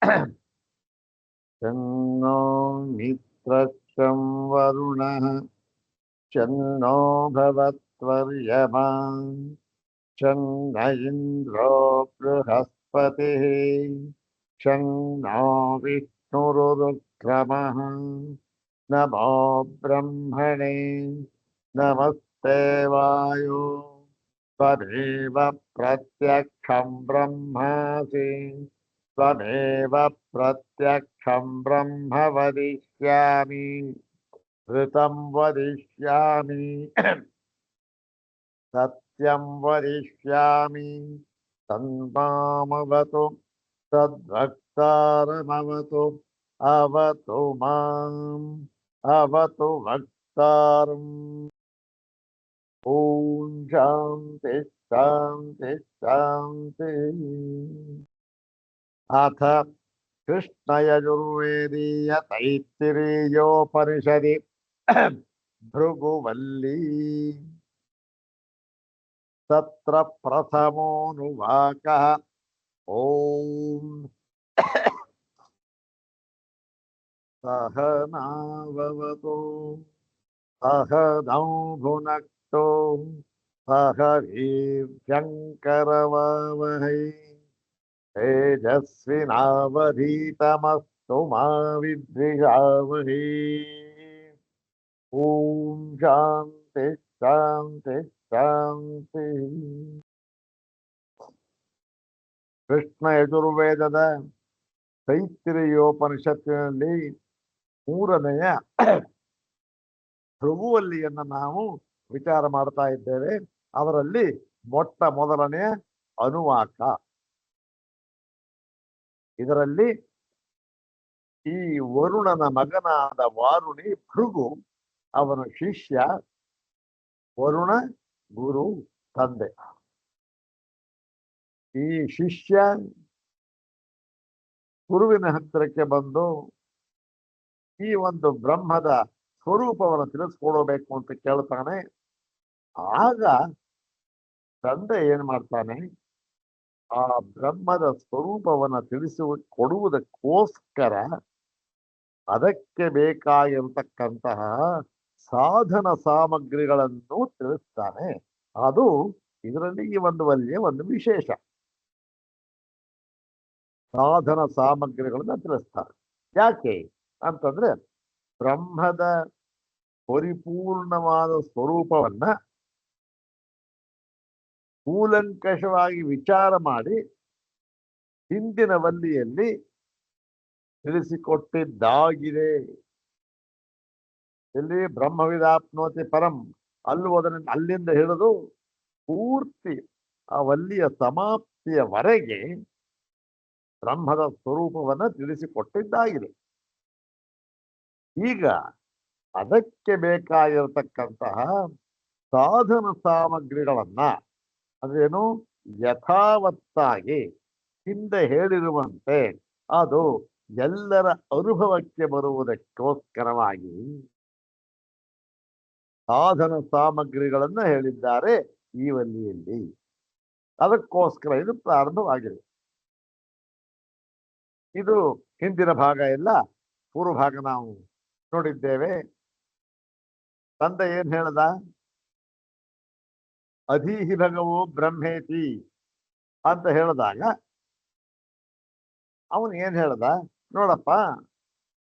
शन्नो मित्रं वरुणः शन्नो भवत्वर्यमा शन्न इन्द्रो बृहस्पतिः शन्नो विष्णुरुक्रमः नमो ब्रह्मणे नमस्ते वायो त्वमेव प्रत्यक्षं ब्रह्मासि त्वमेव प्रत्यक्षं ब्रह्म वदिष्यामि ऋतं वदिष्यामि सत्यं वदिष्यामि तन्मामवतु तद्भक्तारमवतु अवतु माम् अवतु भक्तारम् ॐ शान्ति शान्ति शान्ति अथ कृष्णयजुर्वेदीय तैत्तिरीयोपनिषदि भृगुवल्ली तत्र प्रथमोऽनुवाकः ॐ सहनाववतु सहनौ भुनक्तु सह वीर्यङ्करवावहै तेजस्विनावधीतमस्तु मा विद्विषावहै ॐ शान्ति शान्ति शान्ति ಕೃಷ್ಣ ಯಜುರ್ವೇದದ ತೈತ್ತಿರೀಯೋಪನಿಷತ್ತಿನಲ್ಲಿ ಮೂರನೆಯ ಭೃಗುವಲ್ಲಿಯನ್ನು ನಾವು ವಿಚಾರ ಮಾಡ್ತಾ ಇದ್ದೇವೆ. ಅದರಲ್ಲಿ ಮೊಟ್ಟ ಮೊದಲನೆಯ ಅನುವಾಕ. ಇದರಲ್ಲಿ ಈ ವರುಣನ ಮಗನಾದ ವಾರುಣಿ ಭೃಗು, ಅವನ ಶಿಷ್ಯ ವರುಣ ಗುರು ತಂದೆ. ಈ ಶಿಷ್ಯ ಗುರುವಿನ ಹತ್ತಿರಕ್ಕೆ ಬಂದು ಈ ಒಂದು ಬ್ರಹ್ಮದ ಸ್ವರೂಪವನ್ನು ತಿಳಿಸ್ಕೊಡಬೇಕು ಅಂತ ಕೇಳ್ತಾನೆ. ಆಗ ತಂದೆ ಏನ್ ಮಾಡ್ತಾನೆ, ಆ ಬ್ರಹ್ಮದ ಸ್ವರೂಪವನ್ನು ಕೊಡುವುದಕ್ಕೋಸ್ಕರ ಅದಕ್ಕೆ ಬೇಕಾಗಿರತಕ್ಕಂತಹ ಸಾಧನ ಸಾಮಗ್ರಿಗಳನ್ನು ತಿಳಿಸ್ತಾನೆ. ಅದು ಇದರಲ್ಲಿ ಈ ಒಂದು ವಲ್ಲಿಯ ಒಂದು ವಿಶೇಷ. ಸಾಧನ ಸಾಮಗ್ರಿಗಳನ್ನ ತಿಳಿಸ್ತಾರೆ. ಯಾಕೆ ಅಂತಂದ್ರೆ ಬ್ರಹ್ಮದ ಪರಿಪೂರ್ಣವಾದ ಸ್ವರೂಪವನ್ನ ಕೂಲಂಕಷವಾಗಿ ವಿಚಾರ ಮಾಡಿ ಹಿಂದಿನ ವಲ್ಲಿಯಲ್ಲಿ ತಿಳಿಸಿಕೊಟ್ಟಿದ್ದಾಗಿದೆ. ಇಲ್ಲಿ ಬ್ರಹ್ಮವಿದಾಪ್ನೋತಿ ಪರಂ ಅಲ್ಲಿಂದ ಹಿಡಿದು ಪೂರ್ತಿ ಆ ವಲ್ಲಿಯ ಸಮಾಪ್ತಿಯವರೆಗೆ ಬ್ರಹ್ಮದ ಸ್ವರೂಪವನ್ನ ತಿಳಿಸಿಕೊಟ್ಟಿದ್ದಾಗಿದೆ. ಈಗ ಅದಕ್ಕೆ ಬೇಕಾಗಿರತಕ್ಕಂತಹ ಸಾಧನ ಸಾಮಗ್ರಿಗಳನ್ನ ಅದೇನು ಯಥಾವತ್ತಾಗಿ ಹಿಂದೆ ಹೇಳಿರುವಂತೆ ಅದು ಎಲ್ಲರ ಅನುಭವಕ್ಕೆ ಬರುವುದಕ್ಕೋಸ್ಕರವಾಗಿ ಸಾಧನ ಸಾಮಗ್ರಿಗಳನ್ನ ಹೇಳಿದ್ದಾರೆ ಈ ವಲ್ಲಿಯಲ್ಲಿ. ಅದಕ್ಕೋಸ್ಕರ ಇದು ಪ್ರಾರಂಭವಾಗಿದೆ. ಇದು ಹಿಂದಿನ ಭಾಗ ಎಲ್ಲ ಪೂರ್ವ ಭಾಗ ನಾವು ನೋಡಿದ್ದೇವೆ. ತಂದೆ ಏನ್ ಹೇಳ್ದ, ಅಧೀಹಿ ಭಗವೋ ಬ್ರಹ್ಮೇತಿ ಅಂತ ಹೇಳಿದಾಗ ಅವನು ಏನ್ ಹೇಳ್ದ, ನೋಡಪ್ಪ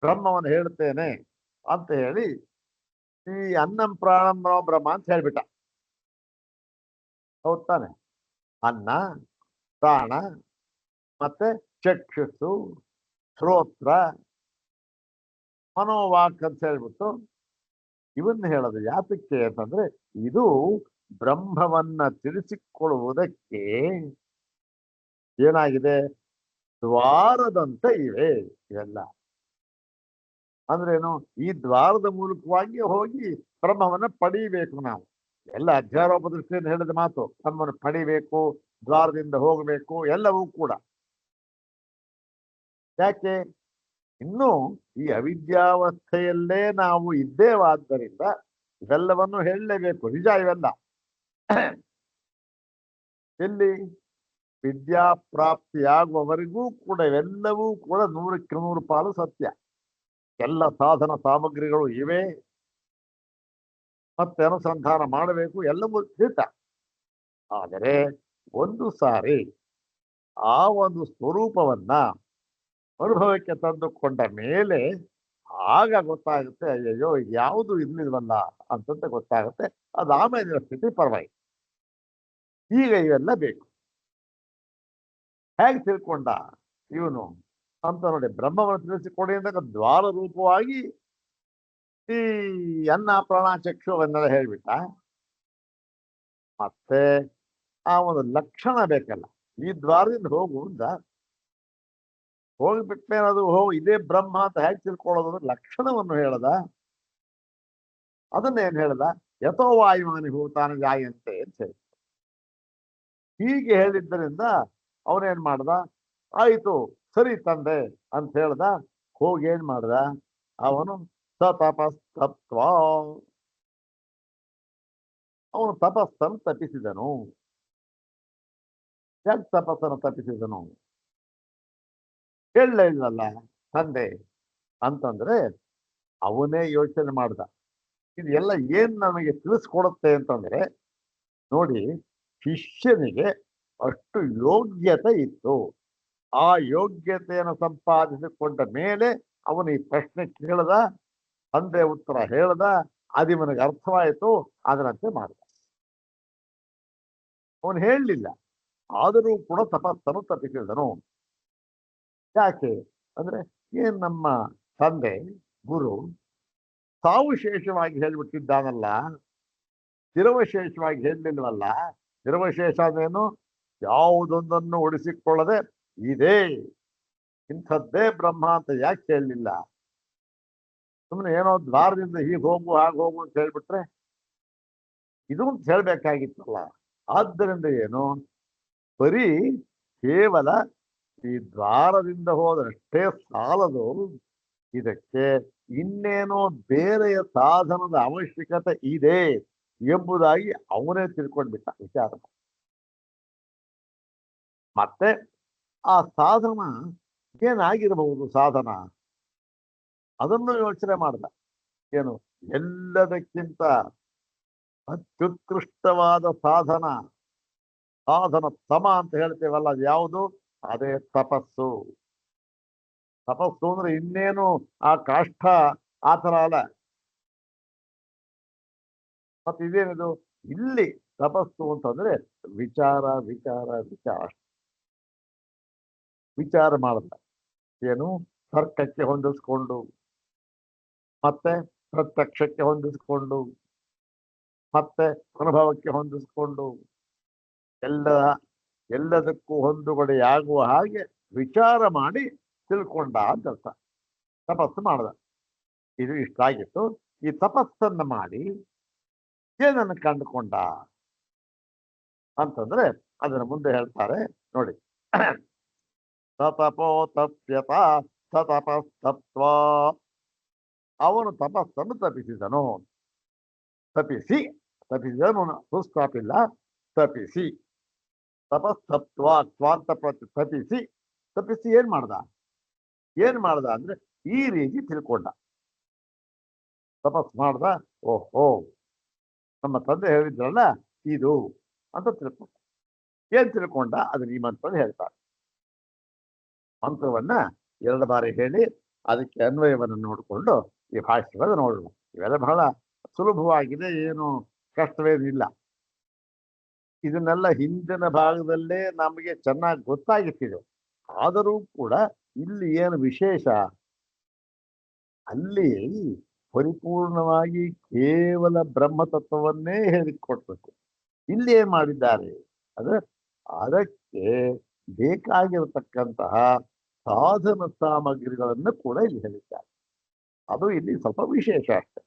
ಬ್ರಹ್ಮವನ್ನು ಹೇಳ್ತೇನೆ ಅಂತ ಹೇಳಿ ಈ ಅನ್ನಂ ಪ್ರಾಣಂ ಬ್ರಹ್ಮ ಅಂತ ಹೇಳ್ಬಿಟ್ಟ. ಹೌದ್ ತಾನೆ? ಅನ್ನ, ಪ್ರಾಣ, ಮತ್ತೆ ಚಕ್ಷುಸ್ಸು, ಶ್ರೋತ್ರ, ಮನೋವಾಕ್ ಅಂತ ಹೇಳ್ಬಿಟ್ಟು ಇವನ್ನ ಹೇಳೋದು ಯಾತಕ್ಕೆ ಅಂತಂದ್ರೆ ಇದು ಬ್ರಹ್ಮವನ್ನ ತಿಳಿಸಿಕೊಳ್ಳುವುದಕ್ಕೆ ಏನಾಗಿದೆ, ದ್ವಾರದಂತೆ ಇವೆ ಇವೆಲ್ಲ. ಅಂದ್ರೇನು, ಈ ದ್ವಾರದ ಮೂಲಕವಾಗಿ ಹೋಗಿ ಬ್ರಹ್ಮವನ್ನ ಪಡೀಬೇಕು ನಾವು. ಎಲ್ಲ ಅಧ್ಯಾರೋಪ ದೃಷ್ಟಿಯಿಂದ ಹೇಳಿದ ಮಾತು, ಬ್ರಹ್ಮವನ್ನು ಪಡಿಬೇಕು, ದ್ವಾರದಿಂದ ಹೋಗಬೇಕು, ಎಲ್ಲವೂ ಕೂಡ. ಯಾಕೆ, ಇನ್ನು ಈ ಅವಿದ್ಯಾವಸ್ಥೆಯಲ್ಲೇ ನಾವು ಇದ್ದೇವಾದ್ದರಿಂದ ಇವೆಲ್ಲವನ್ನು ಹೇಳಲೇಬೇಕು. ನಿಜ ಇವೆಲ್ಲ. ಎಲ್ಲಿ ವಿದ್ಯಾಪ್ರಾಪ್ತಿಯಾಗುವವರೆಗೂ ಕೂಡ ಇವೆಲ್ಲವೂ ಕೂಡ 100ಕ್ಕೆ 100 ಪಾಲು ಸತ್ಯ. ಎಲ್ಲ ಸಾಧನ ಸಾಮಗ್ರಿಗಳು ಇವೆ, ಮತ್ತೆ ಅನುಸಂಧಾನ ಮಾಡಬೇಕು, ಎಲ್ಲವೂ ಸಿದ್ಧ. ಆದರೆ ಒಂದು ಸಾರಿ ಆ ಒಂದು ಸ್ವರೂಪವನ್ನ ಅನುಭವಕ್ಕೆ ತಂದುಕೊಂಡ ಮೇಲೆ ಆಗ ಗೊತ್ತಾಗುತ್ತೆ, ಅಯ್ಯಯ್ಯೋ ಯಾವುದು ಇರ್ಲಿಲ್ವಲ್ಲ ಅಂತಂತ ಗೊತ್ತಾಗುತ್ತೆ. ಅದು ಆಮೇಲಿನ ಸ್ಥಿತಿ ಪರವಾಗಿ. ಈಗ ಇವೆಲ್ಲ ಬೇಕು. ಹೇಗೆ ತಿಳ್ಕೊಂಡ ಇವನು ಅಂತ ನೋಡಿ, ಬ್ರಹ್ಮವನ್ನು ತಿಳಿಸಿಕೊಡಿ ಅಂದಾಗ ದ್ವಾರ ರೂಪವಾಗಿ ಈ ಅನ್ನ ಪ್ರಾಣ ಚಕ್ಷುವನ್ನೆಲ್ಲ ಹೇಳ್ಬಿಟ್ಟ. ಮತ್ತೆ ಆ ಒಂದು ಲಕ್ಷಣ ಬೇಕಲ್ಲ, ಈ ದ್ವಾರದಿಂದ ಹೋಗು ಅಂತ. ಹೋಗ್ಬಿಟ್ಮೇಲೆ ಅದು ಇದೇ ಬ್ರಹ್ಮ ಅಂತ ಹೇಗೆ ತಿಳ್ಕೊಳ್ಳೋದು ಅಂದ್ರೆ ಲಕ್ಷಣವನ್ನು ಹೇಳದ. ಅದನ್ನೇನ್ ಹೇಳ್ದ, ಯಥೋ ವಾಯುಮಾನಿ ಭೂತಾನಿ ಜಾಯಂತೆ ಅಂತ ಹೇಳಿ. ಹೀಗೆ ಹೇಳಿದ್ದರಿಂದ ಅವನೇನ್ ಮಾಡ್ದ, ಆಯ್ತು ಸರಿ ತಂದೆ ಅಂತ ಹೇಳ್ದ. ಹೋಗಿ ಏನ್ ಮಾಡ್ದ, ಅವನು ಸತಪಸ್ತತ್ವ, ಅವನು ತಪಸ್ಸನ್ನು ತಪ್ಪಿಸಿದನು. ಯಾಕೆ ತಪಸ್ಸನ್ನು ತಪ್ಪಿಸಿದನು ಹೇಳಲೇ ಇಲ್ಲಲ್ಲ ತಂದೆ ಅಂತಂದ್ರೆ ಅವನೇ ಯೋಚನೆ ಮಾಡ್ದ. ಇದೆಲ್ಲ ಏನ್ ನಮಗೆ ತಿಳಿಸ್ಕೊಡುತ್ತೆ ಅಂತಂದ್ರೆ ನೋಡಿ, ಶಿಷ್ಯನಿಗೆ ಅಷ್ಟು ಯೋಗ್ಯತೆ ಇತ್ತು. ಆ ಯೋಗ್ಯತೆಯನ್ನು ಸಂಪಾದಿಸಿಕೊಂಡ ಮೇಲೆ ಅವನು ಈ ಪ್ರಶ್ನೆ ಕೇಳದ, ತಂದೆ ಉತ್ತರ ಹೇಳ್ದ, ಅದು ಇವನಿಗೆ ಅರ್ಥವಾಯಿತು, ಅದರಂತೆ ಮಾಡ್ದ. ಅವನು ಹೇಳಲಿಲ್ಲ, ಆದರೂ ಕೂಡ ತಪಸ್ಸನ್ನು ತಪ್ಪಿಸಿದನು. ಯಾಕೆ ಅಂದ್ರೆ ಏನ್ ನಮ್ಮ ತಂದೆ ಗುರು ಸಾವುಶೇಷವಾಗಿ ಹೇಳ್ಬಿಟ್ಟಿದ್ದಾನಲ್ಲ, ಸ್ಥಿರವಶೇಷವಾಗಿ ಹೇಳಲಿಲ್ವಲ್ಲ. ಸ್ಥಿರವಶೇಷ ಅದೇನು, ಯಾವುದೊಂದನ್ನು ಉಳಿಸಿಕೊಳ್ಳದೆ ಇದೇ ಇಂಥದ್ದೇ ಬ್ರಹ್ಮ ಅಂತ ಯಾಕೆ ಹೇಳಲಿಲ್ಲ? ಸುಮ್ಮನೆ ಏನೋ ದ್ವಾರದಿಂದ ಹೀಗೆ ಹೋಗು ಹಾಗೆ ಹೋಗು ಅಂತ ಹೇಳ್ಬಿಟ್ರೆ ಇದು ಅಂತ ಹೇಳ್ಬೇಕಾಗಿತ್ತಲ್ಲ. ಆದ್ದರಿಂದ ಏನು, ಬರೀ ಕೇವಲ ಈ ದ್ವಾರದಿಂದ ಹೋದಷ್ಟೇ ಸಾಲದು, ಇದಕ್ಕೆ ಇನ್ನೇನೋ ಬೇರೆಯ ಸಾಧನದ ಅವಶ್ಯಕತೆ ಇದೆ ಎಂಬುದಾಗಿ ಅವನೇ ತಿಳ್ಕೊಂಡ್ಬಿಟ್ಟ ವಿಚಾರ. ಮತ್ತೆ ಆ ಸಾಧನ ಏನಾಗಿರಬಹುದು, ಸಾಧನ ಅದನ್ನು ಯೋಚನೆ ಮಾಡ್ದ. ಏನು, ಎಲ್ಲದಕ್ಕಿಂತ ಅತ್ಯುತ್ಕೃಷ್ಟವಾದ ಸಾಧನ, ಸಾಧನ ತಮ ಅಂತ ಹೇಳ್ತೇವಲ್ಲ, ಅದು ಯಾವುದು, ಅದೇ ತಪಸ್ಸು. ತಪಸ್ಸು ಅಂದ್ರೆ ಇನ್ನೇನು ಆ ಕಾಷ್ಠ ಆ ಥರ ಅಲ್ಲ. ಮತ್ತೆ ಇದೇನಿದು, ಇಲ್ಲಿ ತಪಸ್ಸು ಅಂತಂದ್ರೆ ವಿಚಾರ ವಿಚಾರ ವಿಚಾರ ವಿಚಾರ ಮಾಡ್ದ. ಏನು, ತರ್ಕಕ್ಕೆ ಹೊಂದಿಸ್ಕೊಂಡು, ಮತ್ತೆ ಪ್ರತ್ಯಕ್ಷಕ್ಕೆ ಹೊಂದಿಸ್ಕೊಂಡು, ಮತ್ತೆ ಅನುಭವಕ್ಕೆ ಹೊಂದಿಸ್ಕೊಂಡು, ಎಲ್ಲದಕ್ಕೂ ಹೊಂದುಗಡೆಯಾಗುವ ಹಾಗೆ ವಿಚಾರ ಮಾಡಿ ತಿಳ್ಕೊಂಡ ಅಂತ ಅರ್ಥ. ತಪಸ್ಸು ಮಾಡ್ದ. ಇದು ಇಷ್ಟ ಆಗಿತ್ತು. ಈ ತಪಸ್ಸನ್ನ ಮಾಡಿ ಏನನ್ನು ಕಂಡುಕೊಂಡ ಅಂತಂದ್ರೆ ಅದರ ಮುಂದೆ ಹೇಳ್ತಾರೆ ನೋಡಿ. ಸತಪೋ ತಪ್ಯತ ಸತಪಸ್ತತ್ವ, ಅವನು ತಪಸ್ಸನ್ನು ತಪ್ಪಿಸಿದನು. ತಪ್ಪಿಸಿದನು, ಸುಸ್ತಾಪಿಲ್ಲ, ತಪ್ಪಿಸಿ. ತಪಸ್ತತ್ವ ಸ್ವಾರ್ಥ ತಪ್ಪಿಸಿ ಏನ್ ಮಾಡ್ದ ಅಂದ್ರೆ ಈ ರೀತಿ ತಿಳ್ಕೊಂಡ. ತಪಸ್ ಮಾಡ್ದ, ಓಹೋ ನಮ್ಮ ತಂದೆ ಹೇಳಿದ್ರಲ್ಲ ಇದು ಅಂತ ತಿಳ್ಕೊಂಡ. ಏನ್ ತಿಳ್ಕೊಂಡ ಅದನ್ನ ಈ ಮಂತ್ರದಲ್ಲಿ ಹೇಳ್ತಾರೆ. ಮಂತ್ರವನ್ನ 2 ಬಾರಿ ಹೇಳಿ ಅದಕ್ಕೆ ಅನ್ವಯವನ್ನು ನೋಡಿಕೊಂಡು ಈ ಭಾಷ್ಯವನ್ನು ನೋಡೋಣ. ಇವೆಲ್ಲ ಬಹಳ ಸುಲಭವಾಗಿದೆ, ಏನು ಕಷ್ಟವೇನಿಲ್ಲ. ಇದನ್ನೆಲ್ಲ ಹಿಂದಿನ ಭಾಗದಲ್ಲೇ ನಮಗೆ ಚೆನ್ನಾಗಿ ಗೊತ್ತಾಗಿತ್ತಿದೆ. ಆದರೂ ಕೂಡ ಇಲ್ಲಿ ಏನು ವಿಶೇಷ, ಅಲ್ಲಿ ಪರಿಪೂರ್ಣವಾಗಿ ಕೇವಲ ಬ್ರಹ್ಮತತ್ವವನ್ನೇ ಹೇಳಿಕೊಡ್ಬೇಕು. ಇಲ್ಲಿ ಏನ್ ಮಾಡಿದ್ದಾರೆ ಅಂದ್ರೆ ಅದಕ್ಕೆ ಬೇಕಾಗಿರತಕ್ಕಂತಹ ಸಾಧನ ಸಾಮಗ್ರಿಗಳನ್ನು ಕೂಡ ಇಲ್ಲಿ ಹೇಳಿದ್ದಾರೆ. ಅದು ಇಲ್ಲಿ ಸ್ವಲ್ಪ ವಿಶೇಷ ಅಷ್ಟೆ.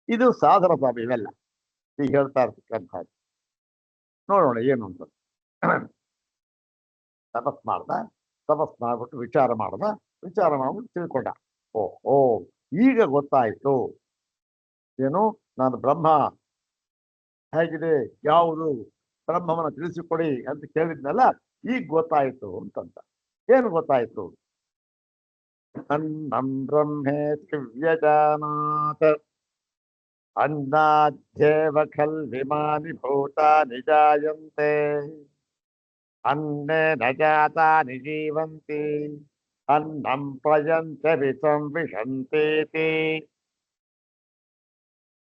ಇದು ಸಾಧನ ಸಾಮಗ್ರಿ, ಇವೆಲ್ಲ ಈಗ ಹೇಳ್ತಾ ಇರ್ತಕ್ಕಂಥದ್ದು. ನೋಡೋಣ ಏನು ಅಂತ. ತಪಸ್ ಮಾಡ್ಬಿಟ್ಟು ವಿಚಾರ ಮಾಡ್ಬಿಟ್ಟು ತಿಳ್ಕೊಂಡ. ಓ ಈಗ ಗೊತ್ತಾಯ್ತು, ಏನು ನಾನು ಬ್ರಹ್ಮ ಹೇಗಿದೆ, ಯಾವುದು ಬ್ರಹ್ಮವನ್ನ ತಿಳಿಸಿಕೊಡಿ ಅಂತ ಕೇಳಿದ್ನಲ್ಲ, ಈಗ ಗೊತ್ತಾಯ್ತು ಅಂತಂತ. ಏನು ಗೊತ್ತಾಯ್ತು? ಅನ್ನಂ ಬ್ರಹ್ಮೇತಿ ವ್ಯಜಾನಾತ್ अन्नाद्येव खल्विमानि भूतानि जायन्ते अन्नेन जातानि जीवन्ति अन्नं प्रयन्त्यपि संविशन्तीति.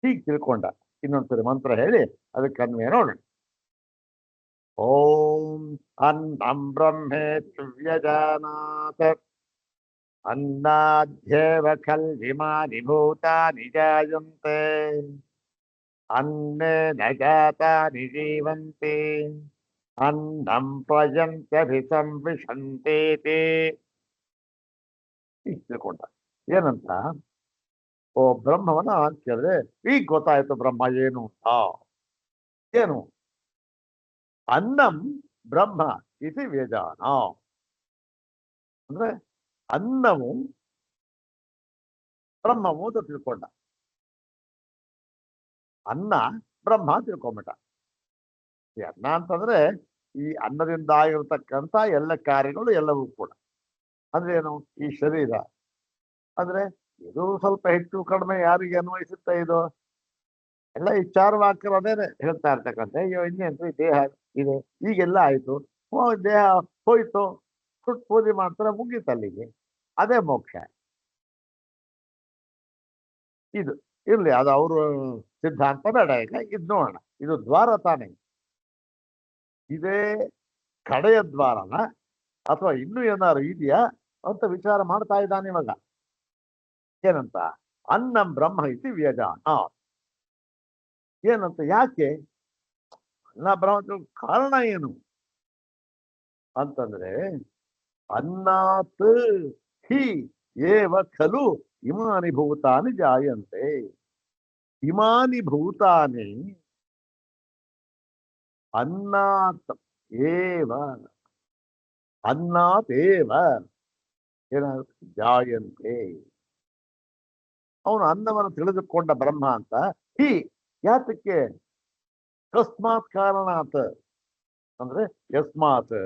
ಹೀಗೆ ತಿಳ್ಕೊಂಡ. ಇನ್ನೊಂದ್ಸರಿ ಮಂತ್ರ ಹೇಳಿ ಅದಕ್ಕೆ ಅನ್ವಯ ನೋಡೋಣ. ಓಂ ಅನ್ನಂ ಬ್ರಹ್ಮೇತಿ ವ್ಯಜಾನಾತ್ अन्नाद्येव खल्विमानि भूतानि जायन्ते अन्नेन जातानि जीवन्ति अन्नं प्रयन्त्यभिसंविशन्तीति. ಈಗ ತಿಳ್ಕೊಂಡ. ಏನಂತ? ಓ ಬ್ರಹ್ಮವನ್ನ ಕೇಳಿದ್ರೆ ಈಗ ಗೊತ್ತಾಯ್ತು ಬ್ರಹ್ಮ ಏನು ಅಂತ. ಏನು? ಅನ್ನಂ ಬ್ರಹ್ಮ ಇತಿ ವೇದಾನ. ಅಂದ್ರೆ ಅನ್ನವು ಬ್ರಹ್ಮವು ಅಂತ ತಿಳ್ಕೊಂಡ. ಅನ್ನ ಬ್ರಹ್ಮ ತಿಳ್ಕೊಂಬಿಟ್ಟ. ಈ ಅನ್ನ ಅಂತಂದ್ರೆ ಈ ಅನ್ನದಿಂದ ಆಗಿರ್ತಕ್ಕಂಥ ಎಲ್ಲ ಕಾರ್ಯಗಳು ಎಲ್ಲವೂ ಕೂಡ. ಅಂದ್ರೆ ಏನು? ಈ ಶರೀರ ಅಂದ್ರೆ ಇದು ಸ್ವಲ್ಪ ಹೆಚ್ಚು ಕಡಿಮೆ ಯಾರಿಗೆ ಅನ್ವಯಿಸುತ್ತೆ ಇದು? ಎಲ್ಲ ಈ ಚಾರ್ವಾಕ್ಯರು ಅದೇನೆ ಹೇಳ್ತಾ ಇರ್ತಕ್ಕಂಥ. ಅಯ್ಯೋ ಇನ್ನೇನ್ರಿ ದೇಹ ಇದೆ, ಈಗೆಲ್ಲ ಆಯ್ತು, ದೇಹ ಹೋಯ್ತು, ಸುಟ್ಟು ಪೂಜೆ ಮಾಡ್ತಾರೆ, ಮುಗೀತಲ್ಲಿಗೆ, ಅದೇ ಮೋಕ್ಷ. ಇದು ಇರ್ಲಿ, ಅದು ಅವರು ಸಿದ್ಧಾಂತ ಬೇಡ. ಈಗ ಇದು ನೋಡೋಣ. ಇದು ದ್ವಾರ ತಾನೇ? ಇದೇ ಕಡೆಯ ದ್ವಾರನ ಅಥವಾ ಇನ್ನೂ ಏನಾದ್ರು ಇದೆಯಾ ಅಂತ ವಿಚಾರ ಮಾಡ್ತಾ ಇದ್ದಾನೆ ಇವಾಗ. ಏನಂತ? ಅನ್ನಂ ಬ್ರಹ್ಮ ಇತಿ ವ್ಯಜಾನ. ಏನಂತ? ಯಾಕೆ ಅನ್ನ ಬ್ರಹ್ಮ? ಕಾರಣ ಏನು ಅಂತಂದ್ರೆ ಅನ್ನಾತ್ ಹಿ ಏವ ಖಲು ಇಮಾನಿ ಭೂತಾನಿ ಜಾಯಂತೆ. ಇಮಾನಿ ಭೂತಾನಿ ಅನ್ನಾತ್ ಏವ ಅನ್ನಾತ್ ಏವ ಏನಾಗುತ್ತೆ? ಜಾಯಂತೆ. ಅವನು ಅನ್ನವನ್ನು ತಿಳಿದುಕೊಂಡ ಬ್ರಹ್ಮ ಅಂತ. ಹಿ ಯಾತಕ್ಕೆ? ತಸ್ಮಾತ್ ಕಾರಣಾತ್ ಅಂದ್ರೆ ಯಸ್ಮಾತ್.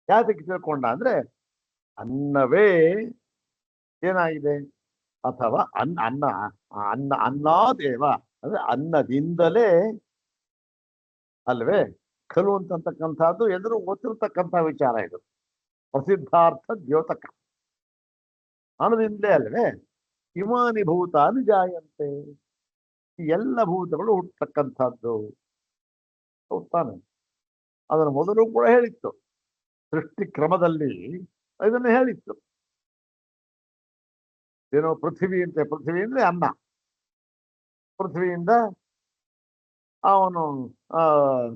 ಯಾತಕ್ಕೆ ತಿಳ್ಕೊಂಡ ಅಂದ್ರೆ ಅನ್ನವೇ ಏನಾಗಿದೆ? ಅಥವಾ ಅನ್ನ ಅನ್ನ ಅನ್ನ ಅನ್ನದೇವ ಅಂದ್ರೆ ಅನ್ನದಿಂದಲೇ ಅಲ್ವೇ ಖಲು ಅಂತಕ್ಕಂಥದ್ದು ಎದುರು ಗೊತ್ತಿರ್ತಕ್ಕಂಥ ವಿಚಾರ. ಇದು ಪ್ರಸಿದ್ಧಾರ್ಥ ದ್ಯೋತಕ. ಅನ್ನದಿಂದಲೇ ಅಲ್ವೇ ಇಮಾನಿ ಭೂತಾನಿ ಜಾಯಂತೆ. ಎಲ್ಲ ಭೂತಗಳು ಹುಟ್ಟತಕ್ಕಂಥದ್ದು. ತಾನೆ? ಅದನ್ನು ಮೊದಲು ಕೂಡ ಹೇಳಿತ್ತು. ಸೃಷ್ಟಿ ಕ್ರಮದಲ್ಲಿ ಇದನ್ನು ಹೇಳಿತ್ತು. ಏನೋ ಪೃಥ್ವಿ ಅಂತ. ಪೃಥ್ವಿ ಅಂದ್ರೆ ಅನ್ನ. ಪೃಥ್ವಿಯಿಂದ ಅವನು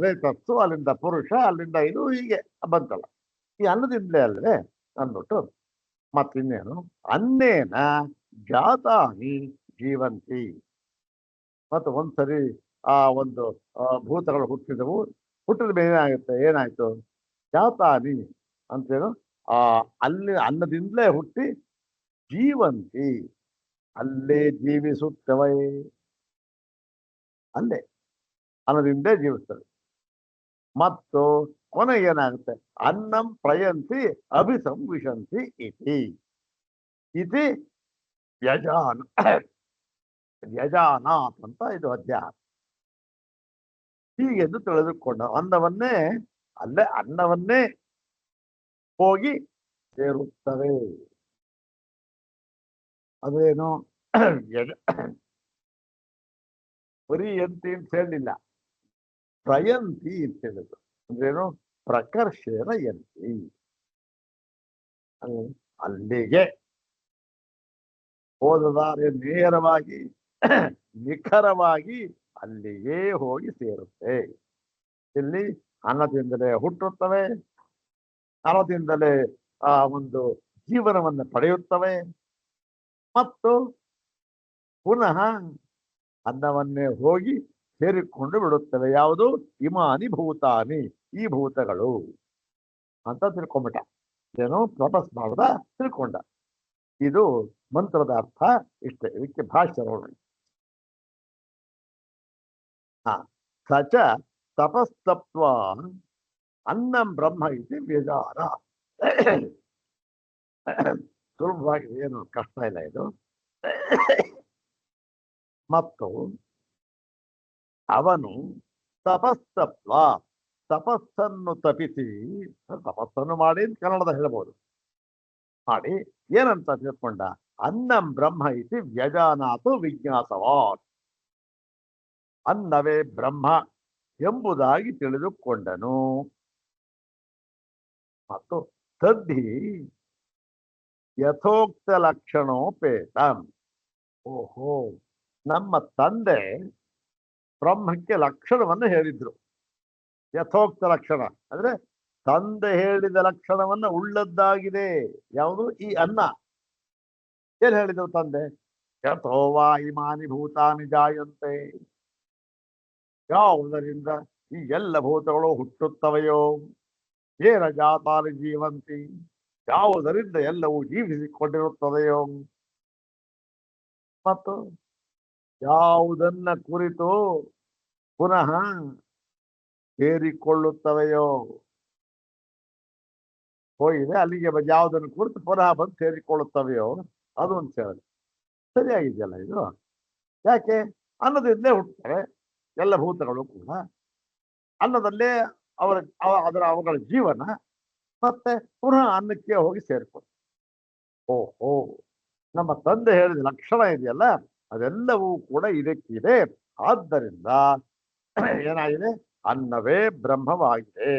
ರೇತಸ್ಸು, ಅಲ್ಲಿಂದ ಪುರುಷ, ಅಲ್ಲಿಂದ ಇದು, ಹೀಗೆ ಬಂತಲ್ಲ. ಈ ಅನ್ನದಿಂದಲೇ ಅಲ್ವೇ ಅಂದ್ಬಿಟ್ಟು ಮತ್ತಿನ್ನೇನು? ಅನ್ನೇನ ಜಾತಾನಿ ಜೀವಂತಿ. ಮತ್ತು ಒಂದ್ಸರಿ ಆ ಒಂದು ಭೂತಗಳು ಹುಟ್ಟಿದವು. ಹುಟ್ಟಿದ ಮೇಲೆ ಏನಾಯ್ತು? ಜಾತಾನಿ ಅಂತೇನು? ಅಲ್ಲಿ ಅನ್ನದಿಂದಲೇ ಹುಟ್ಟಿ ಜೀವಂತಿ, ಅಲ್ಲೇ ಜೀವಿಸುತ್ತವೆ. ಅಲ್ಲೇ ಅನ್ನದಿಂದೇ ಜೀವಿಸ್ತವೆ. ಮತ್ತು ಕೊನೆಗೆ ಏನಾಗುತ್ತೆ? ಅನ್ನಂ ಪ್ರಯಂತಿ ಅಭಿಸಂವಿಶಂತಿ ಇತಿ ಇತಿ ಯಜಾನ ಯಜಾನಾತ್ ಅಂತ ಇದು ಅಧ್ಯಾಯ. ಹೀಗೆಂದು ತಿಳಿದುಕೊಂಡ ಅನ್ನವನ್ನೇ ಅಲ್ಲೇ ಅನ್ನವನ್ನೇ ಹೋಗಿ ಸೇರುತ್ತವೆ. ಅದೇನು ಪರಿಯಂತಿ ಅಂತ ಹೇಳಲಿಲ್ಲ, ಪ್ರಯಂತಿ ಅಂತ ಹೇಳಿದ್ರು. ಅಂದ್ರೇನು? ಪ್ರಕರ್ಷೇನ ಯಂತಿ. ಅಲ್ಲಿಗೆ ಹೋದದಾರೆ ನೇರವಾಗಿ ನಿಖರವಾಗಿ ಅಲ್ಲಿಗೆ ಹೋಗಿ ಸೇರುತ್ತೆ. ಇಲ್ಲಿ ಅನ್ನದಿಂದಲೇ ಹುಟ್ಟುತ್ತವೆ, ಅನ್ನದಿಂದಲೇ ಆ ಒಂದು ಜೀವನವನ್ನು ಪಡೆಯುತ್ತವೆ, ಮತ್ತು ಪುನಃ ಅನ್ನವನ್ನೇ ಹೋಗಿ ಸೇರಿಕೊಂಡು ಬಿಡುತ್ತವೆ. ಯಾವುದು? ಇಮಾನಿ ಭೂತಾನಿ, ಈ ಭೂತಗಳು ಅಂತ ತಿಳ್ಕೊಂಬಿಟ್ಟ. ಏನೋ ತಪಸ್ ಮಾಡ್ದ, ತಿಳ್ಕೊಂಡ. ಇದು ಮಂತ್ರದ ಅರ್ಥ ಇಷ್ಟೇ. ಇದಕ್ಕೆ ಭಾಷ್ಯ ನೋಡೋಣ. ಸಚ ತಪಸ್ತತ್ವ ಅನ್ನಂ ಬ್ರಹ್ಮ ಇತಿ ವ್ಯಜಾನ. ಸುಲಭವಾಗಿ ಏನು ಕಷ್ಟ ಇಲ್ಲ ಇದು. ಮತ್ತು ಅವನು ತಪಸ್ತತ್ವ, ತಪಸ್ಸನ್ನು ತಪಿಸಿ, ತಪಸ್ಸನ್ನು ಮಾಡಿ ಅಂತ ಕನ್ನಡದ ಹೇಳ್ಬೋದು, ಮಾಡಿ ಏನಂತ ತಿಳ್ಕೊಂಡ, ಅನ್ನಂ ಬ್ರಹ್ಮ ಇತಿ ವ್ಯಜಾನಾತು ವಿಜ್ಞಾತವಾನ್, ಅನ್ನವೇ ಬ್ರಹ್ಮ ಎಂಬುದಾಗಿ ತಿಳಿದುಕೊಂಡನು. ಮತ್ತು ತದ್ಧಿ ಯಥೋಕ್ತ ಲಕ್ಷಣೋಪೇತಂ. ಓಹೋ, ನಮ್ಮ ತಂದೆ ಬ್ರಹ್ಮಕ್ಕೆ ಲಕ್ಷಣವನ್ನು ಹೇಳಿದ್ರು. ಯಥೋಕ್ತ ಲಕ್ಷಣ ಅಂದ್ರೆ ತಂದೆ ಹೇಳಿದ ಲಕ್ಷಣವನ್ನ ಉಳ್ಳದ್ದಾಗಿದೆ. ಯಾವುದು? ಈ ಅನ್ನ. ಏನ್ ಹೇಳಿದ್ರು ತಂದೆ? ಯಥೋ ವಾ ಇಮಾನಿ ಭೂತಾನಿ ಜಾಯಂತೆ, ಯಾವುದರಿಂದ ಈ ಎಲ್ಲ ಭೂತಗಳು ಹುಟ್ಟುತ್ತವೆಯೋ, ಏನ ಜಾತಾನಿ ಜೀವಂತಿ, ಯಾವುದರಿಂದ ಎಲ್ಲವೂ ಜೀವಿಸಿಕೊಂಡಿರುತ್ತದೆಯೋ, ಮತ್ತು ಯಾವುದನ್ನ ಕುರಿತು ಪುನಃ ಸೇರಿಕೊಳ್ಳುತ್ತವೆಯೋ, ಹೋಗಿದೆ ಅಲ್ಲಿಗೆ ಯಾವುದನ್ನು ಕುರಿತು ಪುನಃ ಬಂದು ಸೇರಿಕೊಳ್ಳುತ್ತವೆಯೋ ಅದು ಅಂತ ಹೇಳಿ. ಸರಿಯಾಗಿದೆಯಲ್ಲ ಇದು? ಯಾಕೆ? ಅನ್ನದಿಂದಲೇ ಹುಟ್ಟುತ್ತವೆ ಎಲ್ಲ ಭೂತಗಳು ಕೂಡ, ಅನ್ನದಲ್ಲೇ ಅವುಗಳ ಜೀವನ, ಮತ್ತೆ ಪುನಃ ಅನ್ನಕ್ಕೆ ಹೋಗಿ ಸೇರ್ಕೊಂಡು. ಓಹೋ, ನಮ್ಮ ತಂದೆ ಹೇಳಿದ ಲಕ್ಷಣ ಇದೆಯಲ್ಲ ಅದೆಲ್ಲವೂ ಕೂಡ ಇದಕ್ಕಿದೆ. ಆದ್ದರಿಂದ ಏನಾಗಿದೆ? ಅನ್ನವೇ ಬ್ರಹ್ಮವಾಗಿದೆ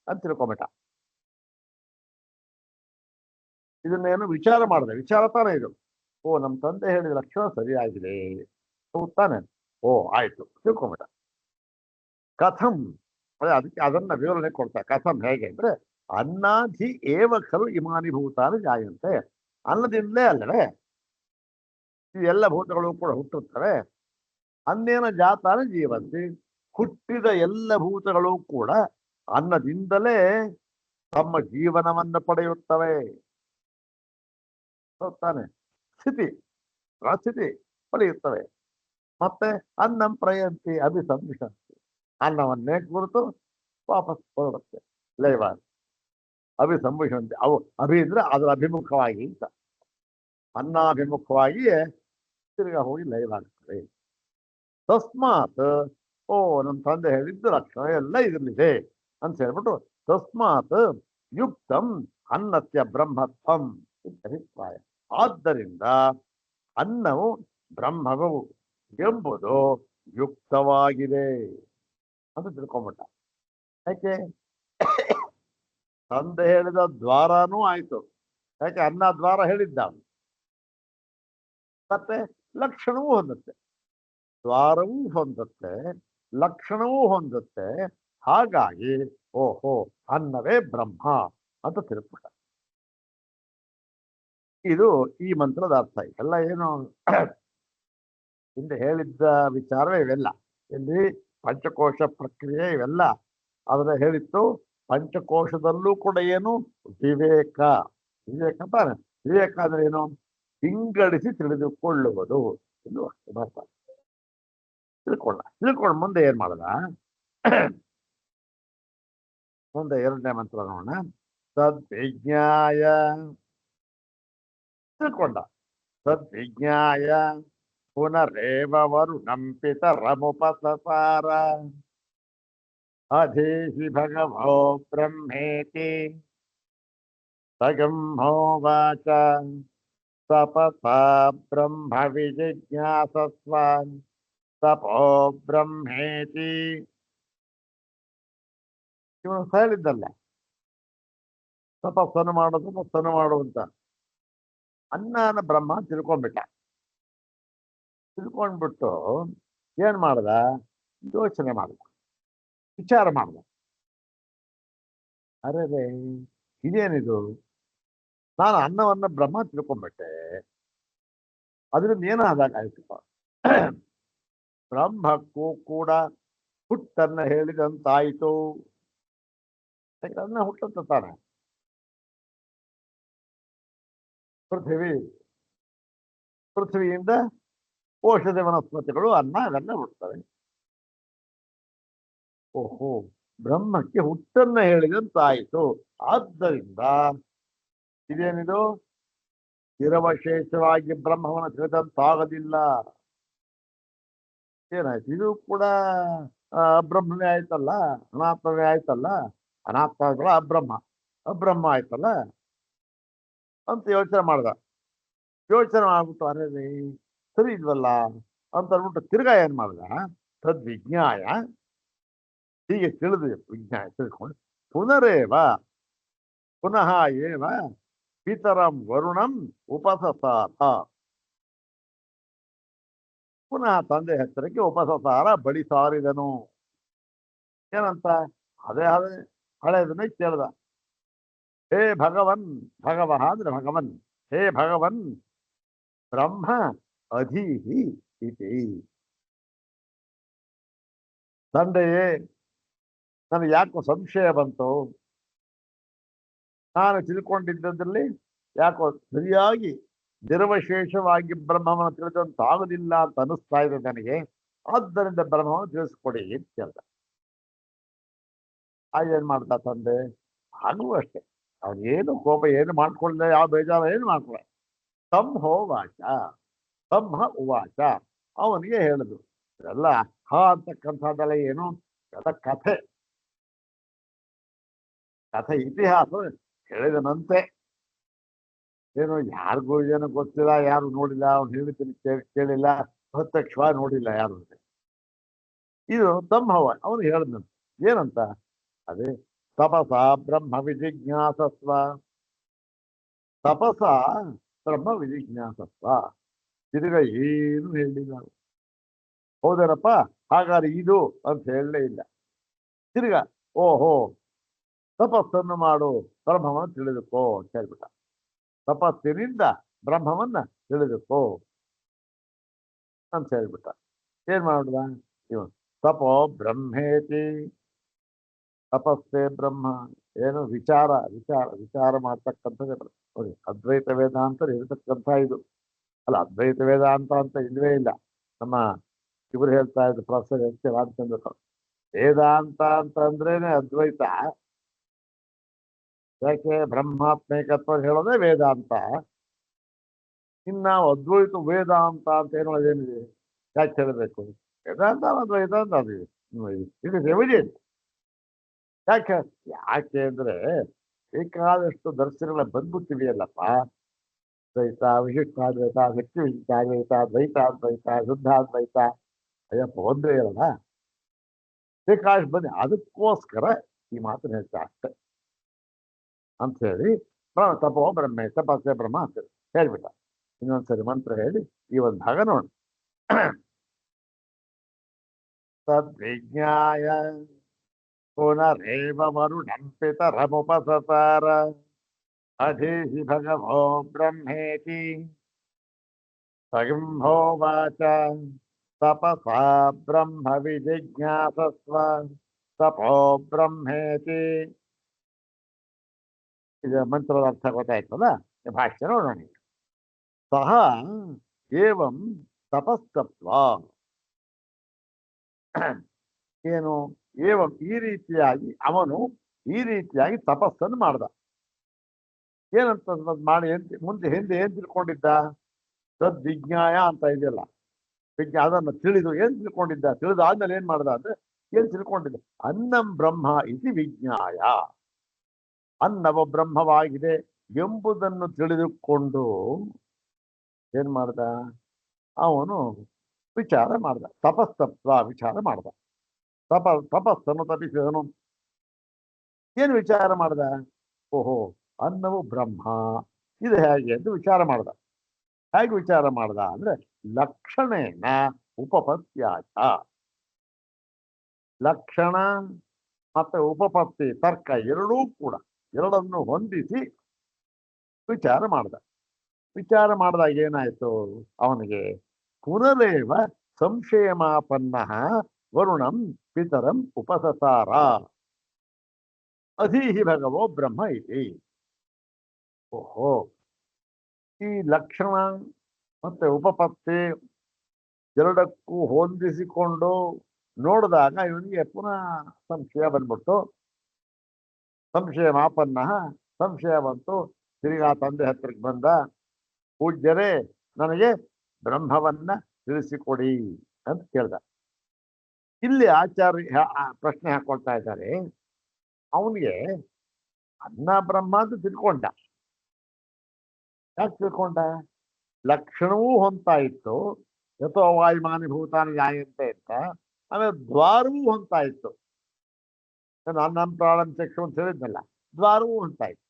ಅಂತ ತಿಳ್ಕೊಂಬಿಟ್ಟ. ಇದನ್ನೇನು ವಿಚಾರ ಮಾಡಿದೆ? ವಿಚಾರ ತಾನೇ ಇದು. ಓ, ನಮ್ಮ ತಂದೆ ಹೇಳಿದ ಲಕ್ಷಣ ಸರಿಯಾಗಿದೆ ತಾನೆ. ಓ ಆಯ್ತು, ತಿಳ್ಕೊಂಬಿಟ್ಟ. ಕಥಂ, ಅದಕ್ಕೆ ಅದನ್ನ ವಿವರಣೆ ಕೊಡ್ತಾ. ಕಥಂ ಹೇಗೆ ಅಂದ್ರೆ, ಅನ್ನಾಧಿ ಏವ ಖಲು ಇಮಾನಿ ಭೂತಾನಿ ಜಾಯಂತೆ. ಅನ್ನದಿಂದಲೇ ಅಲ್ಲವೇ ಈ ಎಲ್ಲ ಭೂತಗಳು ಕೂಡ ಹುಟ್ಟುತ್ತವೆ. ಅನ್ನೇನ ಜಾತಾನ ಜೀವಂತಿ, ಹುಟ್ಟಿದ ಎಲ್ಲ ಭೂತಗಳು ಕೂಡ ಅನ್ನದಿಂದಲೇ ತಮ್ಮ ಜೀವನವನ್ನು ಪಡೆಯುತ್ತವೆ. ತಾನೆ? ಸ್ಥಿತಿ ಪಡೆಯುತ್ತವೆ. ಮತ್ತೆ ಅನ್ನಂ ಪ್ರಯಂತಿ ಅಭಿಸಂವಿಶಂತಿ, ಅನ್ನವನ್ನೇ ಕುರಿತು ವಾಪಸ್ ಹೊರಡುತ್ತೆ. ಲೈವ ಅಭಿಸಂವಿಶಂತಿ, ಅವು ಅಭಿ ಅಂದ್ರೆ ಅದರ ಅಭಿಮುಖವಾಗಿ ಅಂತ, ಅನ್ನಾಭಿಮುಖವಾಗಿಯೇ ತಿರ್ಗಾ ಹೋಗಿ ಲೈವ್ ಆಗ್ತದೆ. ತಸ್ಮಾತ್, ಓ ನಮ್ಮ ತಂದೆ ಹೇಳಿದ್ದು ಲಕ್ಷಣ ಎಲ್ಲ ಇದರಲ್ಲಿದೆ ಅಂತ ಹೇಳ್ಬಿಟ್ಟು, ತಸ್ಮಾತ್ ಯುಕ್ತಂ ಅನ್ನತ್ಯ ಬ್ರಹ್ಮತ್ವಂ ಅಭಿಪ್ರಾಯ. ಆದ್ದರಿಂದ ಅನ್ನವು ಬ್ರಹ್ಮವು ಎಂಬುದು ಯುಕ್ತವಾಗಿದೆ ಅಂತ ತಿಳ್ಕೊಂಬಿಟ್ಟ. ಯಾಕೆ? ತಂದೆ ಹೇಳಿದ ದ್ವಾರನೂ ಆಯ್ತು. ಯಾಕೆ? ಅನ್ನ ದ್ವಾರ ಹೇಳಿದ್ದ, ಮತ್ತೆ ಲಕ್ಷಣವೂ ಹೊಂದುತ್ತೆ, ದ್ವಾರವೂ ಹೊಂದುತ್ತೆ, ಲಕ್ಷಣವೂ ಹೊಂದುತ್ತೆ. ಹಾಗಾಗಿ ಓಹೋ, ಅನ್ನವೇ ಬ್ರಹ್ಮ ಅಂತ ತಿಳ್ಕೊಂಡ. ಇದು ಈ ಮಂತ್ರದ ಅರ್ಥ. ಎಲ್ಲ ಏನು ಹಿಂದೆ ಹೇಳಿದ್ದ ವಿಚಾರವೇ ಇವೆಲ್ಲ. ಇಲ್ಲಿ ಪಂಚಕೋಶ ಪ್ರಕ್ರಿಯೆ ಇವೆಲ್ಲ ಅದನ್ನ ಹೇಳಿತ್ತು. ಪಂಚಕೋಶದಲ್ಲೂ ಕೂಡ ಏನು ವಿವೇಕ ತಾನೆ. ವಿವೇಕ ಅಂದ್ರೆ ಏನು? ವಿಂಗಡಿಸಿ ತಿಳಿದುಕೊಳ್ಳುವುದು ಎಂದು ಅರ್ಥ. ತಿಳ್ಕೊಂಡು ಮುಂದೆ ಏನ್ ಮಾಡದ? ಮುಂದೆ ಎರಡನೇ ಮಂತ್ರ ನೋಡೋಣ. ತದ್ವಿಜ್ಞಾಯ, ತಿಳ್ಕೊಂಡ. ತದ್ವಿಜ್ಞಾಯ ಪುನರೇವ ವರುಣಂ ಪಿತರಮುಪಸಸಾರ, ಅಧೀಹಿ ಭಗವೋ ಬ್ರಹ್ಮೇತಿ ಸಗಂಹೋವಾಚ, ತಪಸಾ ಬ್ರಹ್ಮ ವಿಜಿಜ್ಞಾಸಸ್ವ ತಪೋ ಬ್ರಹ್ಮೇತಿ. ಇವನು ಹೇಳಿದ್ದಲ್ಲ ತಪಸ್ಸನ್ನು ಮಾಡುವಂತ. ಅನ್ನನ ಬ್ರಹ್ಮ ತಿಳ್ಕೊಂಡ್ಬಿಟ್ಟ. ತಿಳ್ಕೊಂಡ್ಬಿಟ್ಟು ಏನ್ ಮಾಡ್ದ? ಯೋಚನೆ ಮಾಡ್ದ, ವಿಚಾರ ಮಾಡ್ದ. ಅರೆ ಇದೇನಿದು? ನಾನು ಅನ್ನವನ್ನ ಬ್ರಹ್ಮ ತಿಳ್ಕೊಂಡ್ಬಿಟ್ಟೆ, ಅದರಿಂದ ಏನಾದಾಗಾಯ್ತು? ಬ್ರಹ್ಮಕ್ಕೂ ಕೂಡ ಹುಟ್ಟನ್ನ ಹೇಳಿದಂತಾಯಿತು. ಅನ್ನ ಹುಟ್ಟಂತ ತಾನೆ. ಪೃಥ್ವಿಯಿಂದ ಔಷಧಿ ವನಸ್ಪತಿಗಳು ಅನ್ನ ಅದನ್ನ ಹುಟ್ಟುತ್ತವೆ. ಓಹೋ, ಬ್ರಹ್ಮಕ್ಕೆ ಹುಟ್ಟನ್ನ ಹೇಳಿದಂತಾಯಿತು. ಆದ್ದರಿಂದ ಇದೇನಿದು ನಿರವಶೇಷವಾಗಿ ಬ್ರಹ್ಮವನ್ನು ತಿಳಿದಂತಾಗದಿಲ್ಲ. ಏನಾಯ್ತು? ಇದು ಕೂಡ ಅಬ್ರಹ್ಮವೇ ಆಯ್ತಲ್ಲ, ಅನಾತ್ಮವೇ ಆಯ್ತಲ್ಲ. ಅನಾತ್ಮಗಳ ಅಬ್ರಹ್ಮ, ಅಬ್ರಹ್ಮ ಆಯ್ತಲ್ಲ ಅಂತ ಯೋಚನೆ ಮಾಡ್ದ. ಯೋಚನೆ ಮಾಡ್ಬಿಟ್ಟು ಅರೆ ಸರಿ ಇಲ್ವಲ್ಲ ಅಂತ ಅಂದ್ಬಿಟ್ಟು ತಿರ್ಗಾ ಏನ್ ಮಾಡ್ದ, ತದ್ವಿಜ್ಞಾಯ, ಹೀಗೆ ತಿಳಿದು ವಿಜ್ಞಾನ ತಿಳ್ಕೊಂಡು ಪುನರೇವ ಪುನಃ ಏವ ಪಿತರಂ ವರುಣಂ ಉಪಸಸಾರ, ಪುನಃ ತಂದೆ ಹೆಸರಿಗೆ ಉಪಸಸಾರ ಬಳಿ ಸಾರಿದನು. ಏನಂತ? ಅದೇ ಅದೇ ಹಳೆದನ್ನೇ ಕೇಳ್ದ. ಹೇ ಭಗವನ್, ಭಗವಃ ಅಂದ್ರೆ ಭಗವನ್, ಹೇ ಭಗವನ್ ಬ್ರಹ್ಮ ಅಧೀಹಿ ಇತಿ. ತಂದೆಯೇ, ನನಗೆ ಯಾಕೋ ಸಂಶಯ ಬಂತು. ನಾನು ತಿಳ್ಕೊಂಡಿದ್ದಲ್ಲಿ ಯಾಕೋ ಸರಿಯಾಗಿ ನಿರವಶೇಷವಾಗಿ ಬ್ರಹ್ಮವನ್ನು ತಿಳಿದಂತಾಗುದಿಲ್ಲ ಅಂತ ಅನಿಸ್ತಾ ಇದೆ ನನಗೆ. ಆದ್ದರಿಂದ ಬ್ರಹ್ಮವನ್ನು ತಿಳಿಸ್ಕೊಡಿ ಅಂತ ಕೇಳ್ದ. ಏನ್ ಮಾಡ್ತಾ ತಂದೆ? ಹಾಗೂ ಅಷ್ಟೇ, ಅವನೇನು ಕೋಪ ಏನು ಮಾಡ್ಕೊಳ್ಳೆ, ಯಾವ ಬೇಜಾರು ಏನು ಮಾಡ್ಕೊಳ್ಳೆ. ಸಂಹೋವಾಚ, ಸಂಹ ಉವಾಚ, ಅವನಿಗೆ ಹೇಳಿದ್ರು. ಎಲ್ಲ ಅಂತಕ್ಕಂಥದ್ದೆಲ್ಲ ಏನು, ಎಲ್ಲ ಕಥೆ ಕಥೆ ಇತಿಹಾಸ ಹೇಳಿದನಂತೆ. ಏನು ಯಾರಿಗೂ ಏನು ಗೊತ್ತಿಲ್ಲ, ಯಾರು ನೋಡಿಲ್ಲ, ಅವ್ನು ಹೇಳಿದ್ದೀನಿ ಕೇಳಿಲ್ಲ, ಪ್ರತ್ಯಕ್ಷವಾಗಿ ನೋಡಿಲ್ಲ ಯಾರು. ಇದು ಸಂಭವ. ಅವನು ಹೇಳಿದಂತೆ ಏನಂತ? ಅದೇ ತಪಸ ಬ್ರಹ್ಮ ವಿಜಿಜ್ಞಾಸಸ್ವ, ತಪಸ ಬ್ರಹ್ಮ ವಿಜಿಜ್ಞಾಸಸ್ವ. ತಿರುಗ ಏನು ಹೇಳಿಲ್ಲ. ಹೌದೇನಪ್ಪ, ಹಾಗಾದ್ರೆ ಇದು ಅಂತ ಹೇಳಲೇ ಇಲ್ಲ. ತಿರ್ಗ ಓಹೋ ತಪಸ್ಸನ್ನು ಮಾಡು, ಬ್ರಹ್ಮವನ್ನು ತಿಳಿದುಕೋ ಅಂತ ಹೇಳ್ಬಿಟ್ಟ. ತಪಸ್ಸಿನಿಂದ ಬ್ರಹ್ಮವನ್ನ ತಿಳಿದುಕೋ ಅಂತ ಹೇಳ್ಬಿಟ್ಟ. ಏನ್ ಮಾಡುದ ಇವನು? ತಪೋ ಬ್ರಹ್ಮೇತಿ, ತಪಸ್ಸೇ ಬ್ರಹ್ಮ. ಏನು ವಿಚಾರ ವಿಚಾರ ವಿಚಾರ ಮಾಡ್ತಕ್ಕಂಥದ್ದೇ ನೋಡಿ. ಅದ್ವೈತ ವೇದಾಂತ ಇರತಕ್ಕಂಥ ಇದು ಅಲ್ಲ. ಅದ್ವೈತ ವೇದಾಂತ ಅಂತ ಇಲ್ವೇ ಇಲ್ಲ. ನಮ್ಮ ಇವರು ಹೇಳ್ತಾ ಇದ್ರು ಪ್ರೊಫೆಸರ್ ಎಸ್ ಕೆ ರಾಮಚಂದ್ರ, ವೇದಾಂತ ಅಂತ ಅಂದ್ರೇನೆ ಅದ್ವೈತ. ಯಾಕೆ? ಬ್ರಹ್ಮಾತ್ಮಕತ್ವ ಹೇಳೋದೇ ವೇದಾಂತ. ಇನ್ನು ಅದ್ವೈತ ವೇದಾಂತ ಅಂತ ಏನಿದೆ, ಯಾಕೆ ಹೇಳಬೇಕು? ವೇದಾಂತ ಅದ್ವೈತ ಅಂತ ಅದು ಇಟ್ ಇಸ್ ಎವಿಡೆಂಟ್. ಯಾಕೆ ಯಾಕೆ ಅಂದ್ರೆ ಬೇಕಾದಷ್ಟು ದರ್ಶನಗಳ ಬಂದ್ಬಿಟ್ಟಿದೆಯಲ್ಲಪ್ಪ. ದ್ವೈತ, ವಿಶಿಷ್ಟಾದ್ವೈತ, ವ್ಯಕ್ತಿ ವಿಶಿಷ್ಟಾದ್ವೈತ, ದ್ವೈತಾದ್ವೈತ, ಶುದ್ಧಾದ್ವೈತ, ಅಯ್ಯಪ್ಪ ಒಂದೇ ಇರಲ್ಲ, ಬೇಕಾದಷ್ಟು ಬನ್ನಿ. ಅದಕ್ಕೋಸ್ಕರ ಈ ಮಾತನ್ನ ಹೇಳ್ತಾ ಅಷ್ಟೆ ಅಂತ ಹೇಳಿ ತಪೋ ಬ್ರಹ್ಮೆ ತಪಸ್ಸೆ ಬ್ರಹ್ಮ ಅಂತ ಹೇಳ್ಬಿಟ್ಟ. ಇನ್ನೊಂದ್ಸರಿ ಮಂತ್ರ ಹೇಳಿ ಈ ಒಂದು ಭಾಗ ನೋಡಿ. ತದ್ವಿಜ್ಞಾಯ ಪುನರೇವ ವರುಣಂ ಪಿತರಮುಪಸಸಾರ ಅಧೀಹಿ ಭಗವೋ ಬ್ರಹ್ಮೇತಿ ಸಗಿಂಹೋವಾಚ ತಪಸಾ ಬ್ರಹ್ಮ ವಿಜಿಜ್ಞಾಸಸ್ವ ತಪೋ ಬ್ರಹ್ಮೇತಿ. ಇದು ಮಂತ್ರದ ಅರ್ಥ ಗೊತ್ತಾಯ್ತಲ್ಲ, ಭಾಷ್ಯ ನೋಡೋಣ. ಸಹ ಏವಂ ತಪಸ್ತತ್ವ, ಏನು ಏವಂ ಈ ರೀತಿಯಾಗಿ ಅವನು ಈ ರೀತಿಯಾಗಿ ತಪಸ್ಸನ್ನು ಮಾಡ್ದ. ಏನಂತ ಮಾಡಿ ಮುಂದೆ ಹಿಂದೆ ಏನ್ ತಿಳ್ಕೊಂಡಿದ್ದ? ತದ್ವಿಜ್ಞಾಯ ಅಂತ ಇದೆಯಲ್ಲ, ಅದನ್ನು ತಿಳಿದು ಏನ್ ತಿಳ್ಕೊಂಡಿದ್ದ? ತಿಳಿದಾದ್ಮೇಲೆ ಏನ್ ಮಾಡ್ದ ಅಂದ್ರೆ ಏನ್ ತಿಳ್ಕೊಂಡಿದ್ದ? ಅನ್ನಂ ಬ್ರಹ್ಮ ಇತಿ ವಿಜ್ಞಾಯ, ಅನ್ನವ ಬ್ರಹ್ಮವಾಗಿದೆ ಎಂಬುದನ್ನು ತಿಳಿದುಕೊಂಡು ಏನ್ ಮಾಡ್ದ? ಅವನು ವಿಚಾರ ಮಾಡ್ದ, ತಪಸ್ತತ್ವ ವಿಚಾರ ಮಾಡ್ದ. ತಪಸ್ಸನ್ನು ತಪಿಸಿದನು. ಏನು ವಿಚಾರ ಮಾಡ್ದ? ಓಹೋ ಅನ್ನವು ಬ್ರಹ್ಮ, ಇದು ಹೇಗೆ ಅಂತ ವಿಚಾರ ಮಾಡ್ದ. ಹೇಗೆ ವಿಚಾರ ಮಾಡ್ದ ಅಂದ್ರೆ ಲಕ್ಷಣೇನ ಉಪಪತ್ಯಾಚ. ಲಕ್ಷಣ ಮತ್ತೆ ಉಪಪತ್ತಿ ತರ್ಕ ಎರಡೂ ಕೂಡ, ಎರಡನ್ನು ಹೊಂದಿಸಿ ವಿಚಾರ ಮಾಡ್ದ. ವಿಚಾರ ಮಾಡಿದಾಗ ಏನಾಯ್ತು ಅವನಿಗೆ? ಪುನರೇವ ಸಂಶಯಮಾಪನ್ನ ವರುಣಂ ಪಿತರಂ ಉಪಸಸಾರ ಅಧೀಹಿ ಭಗವೋ ಬ್ರಹ್ಮ ಇತಿ. ಓಹೋ, ಈ ಲಕ್ಷಣ ಮತ್ತೆ ಉಪಪತ್ತಿ ಎರಡಕ್ಕೂ ಹೊಂದಿಸಿಕೊಂಡು ನೋಡಿದಾಗ ಇವನಿಗೆ ಪುನಃ ಸಂಶಯ ಬಂದ್ಬಿಟ್ಟು ಸಂಶಯ ಮಾಪನ್ನ ಸಂಶಯ ಬಂತು. ತಿರುಗಾ ತಂದೆ ಹತ್ರಕ್ಕೆ ಬಂದ. ಪೂಜ್ಯರೇ, ನನಗೆ ಬ್ರಹ್ಮವನ್ನ ತಿಳಿಸಿಕೊಡಿ ಅಂತ ಕೇಳ್ದ. ಇಲ್ಲಿ ಆಚಾರ್ಯ ಪ್ರಶ್ನೆ ಹಾಕೊಳ್ತಾ ಇದ್ದಾರೆ. ಅವನಿಗೆ ಅನ್ನ ಬ್ರಹ್ಮ ಅಂತ ತಿಳ್ಕೊಂಡ. ಯಾಕೆ ತಿಳ್ಕೊಂಡ? ಲಕ್ಷಣವೂ ಹೊಂತಾ ಇತ್ತು, ಯಥೋ ವಾಯುಮಾನಿ ಭೂತಾನಿ ಜಾಯಂತೆ ಅಂತ. ಆಮೇಲೆ ದ್ವಾರವೂ ಹೊಂತಾ ಇತ್ತು, ಅನ್ನಂ ಪ್ರಾಣಂ ಚಕ್ಷು ಅಂತ ಹೇಳಿದ್ನಲ್ಲ, ದ್ವಾರವೂ ಹೊಂತಾ ಇತ್ತು.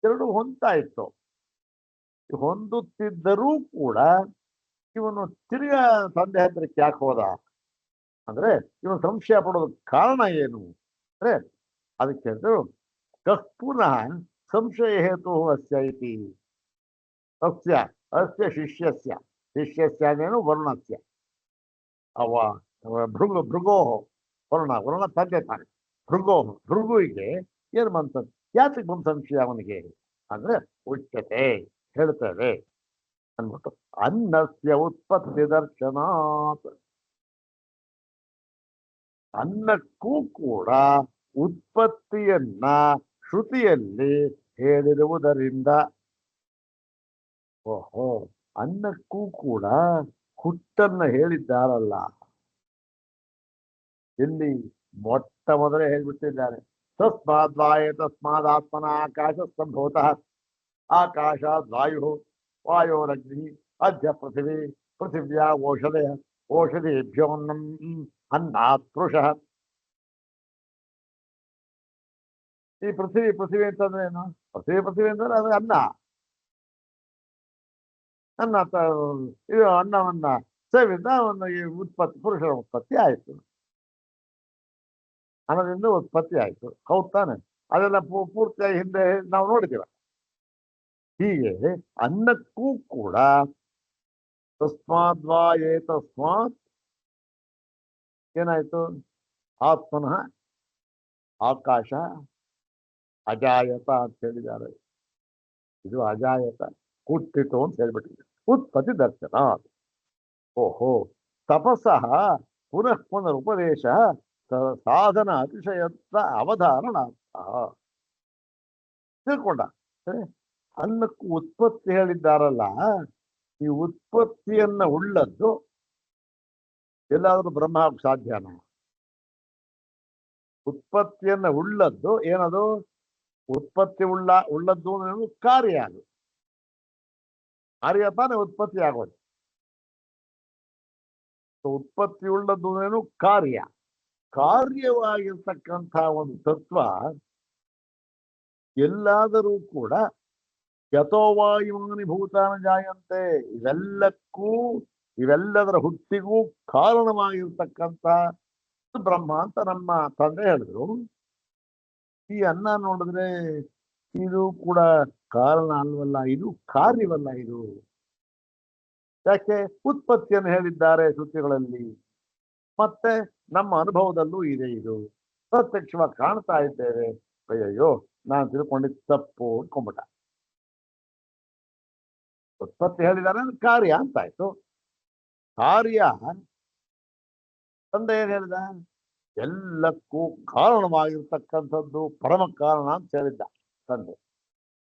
ಎರಡು ಹೊಂತಾ ಇತ್ತು. ಹೊಂದುತ್ತಿದ್ದರೂ ಕೂಡ ಇವನು ತಿರ್ಗಾ ತಂದೆ ಹತ್ರಕ್ಕೆ ಯಾಕೆ ಹೋದ ಅಂದ್ರೆ, ಇವನು ಸಂಶಯ ಪಡೋದಕ್ಕೆ ಕಾರಣ ಏನು ಅಂದ್ರೆ, ಅದಕ್ಕೆ ಕಃ ಪುನಃ ಸಂಶಯ ಹೇತು ಅಸ್ಯ ಇತಿ. ಅಸ್ಯ ಅಸ್ಯ ಶಿಷ್ಯಸ್ಯ, ಶಿಷ್ಯಸ್ಯ ಅಂದ್ರೇನು? ವರುಣಸ್ಯ. ಅವ ಭೃಗೋ ವರುಣ ತಂದೆ ತಾನೆ. ಭೃಗುವಿಗೆ ಏನು ಬಂತ? ಯಾತಕ್ಕೆ ಬಂದ ಸಂಶಯ ಅವನಿಗೆ ಅಂದ್ರೆ, ಉಚ್ಯತೆ ಹೇಳ್ತೇವೆ ಅಂದ್ಬಿಟ್ಟು, ಅನ್ನಸ್ಯ ಉತ್ಪತ್ತಿ ದರ್ಶನಾತ್. ಅನ್ನಕ್ಕೂ ಕೂಡ ಉತ್ಪತ್ತಿಯನ್ನ ಶ್ರುತಿಯಲ್ಲಿ ಹೇಳಿರುವುದರಿಂದ. ಓಹೋ, ಅನ್ನಕ್ಕೂ ಕೂಡ ಹುಟ್ಟನ್ನ ಹೇಳಿದ್ದಾರಲ್ಲ. ಇಲ್ಲಿ ಮೊಟ್ಟ ಮೊದಲೇ ಹೇಳ್ಬಿಟ್ಟಿದ್ದಾರೆ, ತಸ್ಮಾದ್ವಾಯ ತಸ್ಮಾದಾತ್ಮನ ಆಕಾಶ ಸಂಭೂತಃ, ಆಕಾಶಾದ್ ವಾಯು, ವಾಯೋರಗ್ನಿ, ಅದ್ಯ ಪೃಥಿವಿ, ಪೃಥಿವ್ಯಾ ಓಷಧಯ, ಓಷಧೇಭ್ಯೋನ್ನಂ, ಅನ್ನಾತ್ ಪುರುಷಃ. ಈ ಪೃಥಿವಿ ಅಂತಂದ್ರೆ ಏನು? ಪೃಥಿವಿ ಅಂತಂದ್ರೆ ಅದು ಅನ್ನ. ಇದು ಅನ್ನವನ್ನ ಸೇವಿಸಿದ ಒಂದು ಉತ್ಪತ್ತಿ, ಪುರುಷರ ಉತ್ಪತ್ತಿ ಆಯ್ತು. ಅನ್ನದಿಂದ ಉತ್ಪತ್ತಿ ಆಯ್ತು, ಹೌದ್ ತಾನೆ? ಅದೆಲ್ಲ ಪೂರ್ತಿಯಾಗಿ ಹಿಂದೆ ನಾವು ನೋಡಿದ್ದೀವ. ಹೀಗೆ ಅನ್ನಕ್ಕೂ ಕೂಡ ತಸ್ಮಾದ್ವಾಯೇ ತಸ್ಮಾತ್ ಏನಾಯ್ತು? ಆತ್ಮನಃ ಆಕಾಶ ಅಜಾಯತ ಅಂತ ಹೇಳಿದ್ದಾರೆ. ಇದು ಅಜಾಯತ, ಹುಟ್ಟಿತು ಅಂತ ಹೇಳ್ಬಿಟ್ಟಿದೆ. ಉತ್ಪತ್ತಿ ದರ್ಶನ. ಓಹೋ, ತಪಸ್ಸಃ ಪುನಃ ಪುನರುಪದೇಶ ಸಾಧನ ಅತಿಶಯತ್ವ ಅವಧಾರಣ ತಿಳ್ಕೊಂಡ. ಅನ್ನಕ್ಕೂ ಉತ್ಪತ್ತಿ ಹೇಳಿದ್ದಾರಲ್ಲ, ಈ ಉತ್ಪತ್ತಿಯನ್ನ ಉಳ್ಳದ್ದು ಎಲ್ಲಾದ್ರೂ ಬ್ರಹ್ಮ ಆಗಕ್ಕೆ ಸಾಧ್ಯನ? ಉತ್ಪತ್ತಿಯನ್ನ ಉಳ್ಳದ್ದು ಏನದು? ಉತ್ಪತ್ತಿ ಉಳ್ಳದ್ದು ಕಾರ್ಯ. ಅದು ಕಾರ್ಯ ತಾನೇ ಉತ್ಪತ್ತಿ ಆಗೋದು. ಉತ್ಪತ್ತಿ ಉಳ್ಳದ್ದು ಕಾರ್ಯ. ಕಾರ್ಯವಾಗಿರ್ತಕ್ಕಂಥ ಒಂದು ತತ್ವ ಎಲ್ಲಾದರೂ ಕೂಡ ಯಥೋ ವಾಯುಮಾನಿ ಭೂತಾನ ಜಾಯಂತೆ, ಇವೆಲ್ಲದರ ಹುಟ್ಟಿಗೂ ಕಾರಣವಾಗಿರ್ತಕ್ಕಂಥ ಬ್ರಹ್ಮ ಅಂತ ನಮ್ಮ ತಂದೆ ಹೇಳಿದ್ರು. ಈ ಅನ್ನ ನೋಡಿದ್ರೆ ಇದು ಕೂಡ ಕಾರಣ ಅಲ್ವಲ್ಲ, ಇದು ಕಾರ್ಯವಲ್ಲ. ಇದು ಯಾಕೆ? ಉತ್ಪತ್ತಿಯನ್ನು ಹೇಳಿದ್ದಾರೆ ಶ್ರುತಿಗಳಲ್ಲಿ, ಮತ್ತೆ ನಮ್ಮ ಅನುಭವದಲ್ಲೂ ಇದೆ. ಇದು ಪ್ರತ್ಯಕ್ಷವಾಗಿ ಕಾಣ್ತಾ ಇದ್ದೇವೆ. ಅಯ್ಯಯ್ಯೋ, ನಾನು ತಿಳ್ಕೊಂಡಿದ್ದು ತಪ್ಪು ಅನ್ಕೊಂಡ್ಬಿಟ್ಟ. ಉತ್ಪತ್ತಿ ಹೇಳಿದ್ದಾರೆ ಅಂದ್ರೆ ಕಾರ್ಯ ಅಂತಾಯ್ತು. ಕಾರ್ಯ ತಂದೆ ಏನ್ ಹೇಳಿದ? ಎಲ್ಲಕ್ಕೂ ಕಾರಣವಾಗಿರ್ತಕ್ಕಂಥದ್ದು ಪರಮ ಕಾರಣ ಅಂತ ಹೇಳಿದ್ದ ತಂದೆ.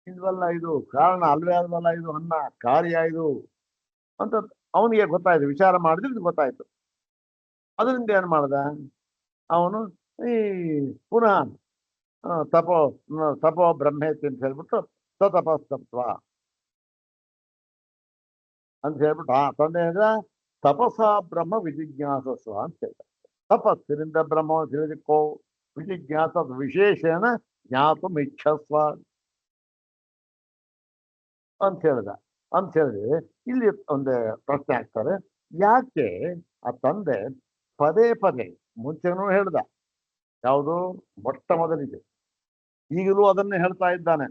ಇಲ್ವಲ್ಲ, ಇದು ಕಾರಣ ಅಲ್ವೇ ಅಲ್ವಲ್ಲ, ಇದು ಅನ್ನ ಕಾರ್ಯ ಇದು ಅಂತ ಅವನಿಗೆ ಗೊತ್ತಾಯ್ತು. ವಿಚಾರ ಮಾಡಿದ್ರೆ ಗೊತ್ತಾಯ್ತು. ಅದರಿಂದ ಏನ್ ಮಾಡ್ದ ಅವನು? ಈ ಪುನಃ ತಪೋ ಬ್ರಹ್ಮೇತಿ ಅಂತ ಹೇಳ್ಬಿಟ್ಟು ಸತಪಸ್ತತ್ವ ಅಂತ ಹೇಳ್ಬಿಟ್ಟು ತಂದೆ ಹೇಳಿದ, ತಪಸ ಬ್ರಹ್ಮ ವಿಜಿಜ್ಞಾಸಸ್ವ ಅಂತ ಹೇಳ್ದ. ತಪಸ್ಸಿನಿಂದ ಬ್ರಹ್ಮವನ್ನು ತಿಳಿದುಕೋ, ವಿಜಿಜ್ಞಾಸ ವಿಶೇಷಣ ಜ್ಞಾತು ಇಚ್ಛಸ್ವ ಅಂತ ಹೇಳಿದ್ರೆ ಇಲ್ಲಿ ಒಂದು ಪ್ರಶ್ನೆ ಆಗ್ತಾರೆ. ಯಾಕೆ ಆ ತಂದೆ ಪದೇ ಪದೇ ಮುಂಚೆನೂ ಹೇಳ್ದ, ಯಾವುದು ಮೊಟ್ಟ ಮೊದಲಿಗೆ, ಈಗಲೂ ಅದನ್ನೇ ಹೇಳ್ತಾ ಇದ್ದಾನೆ.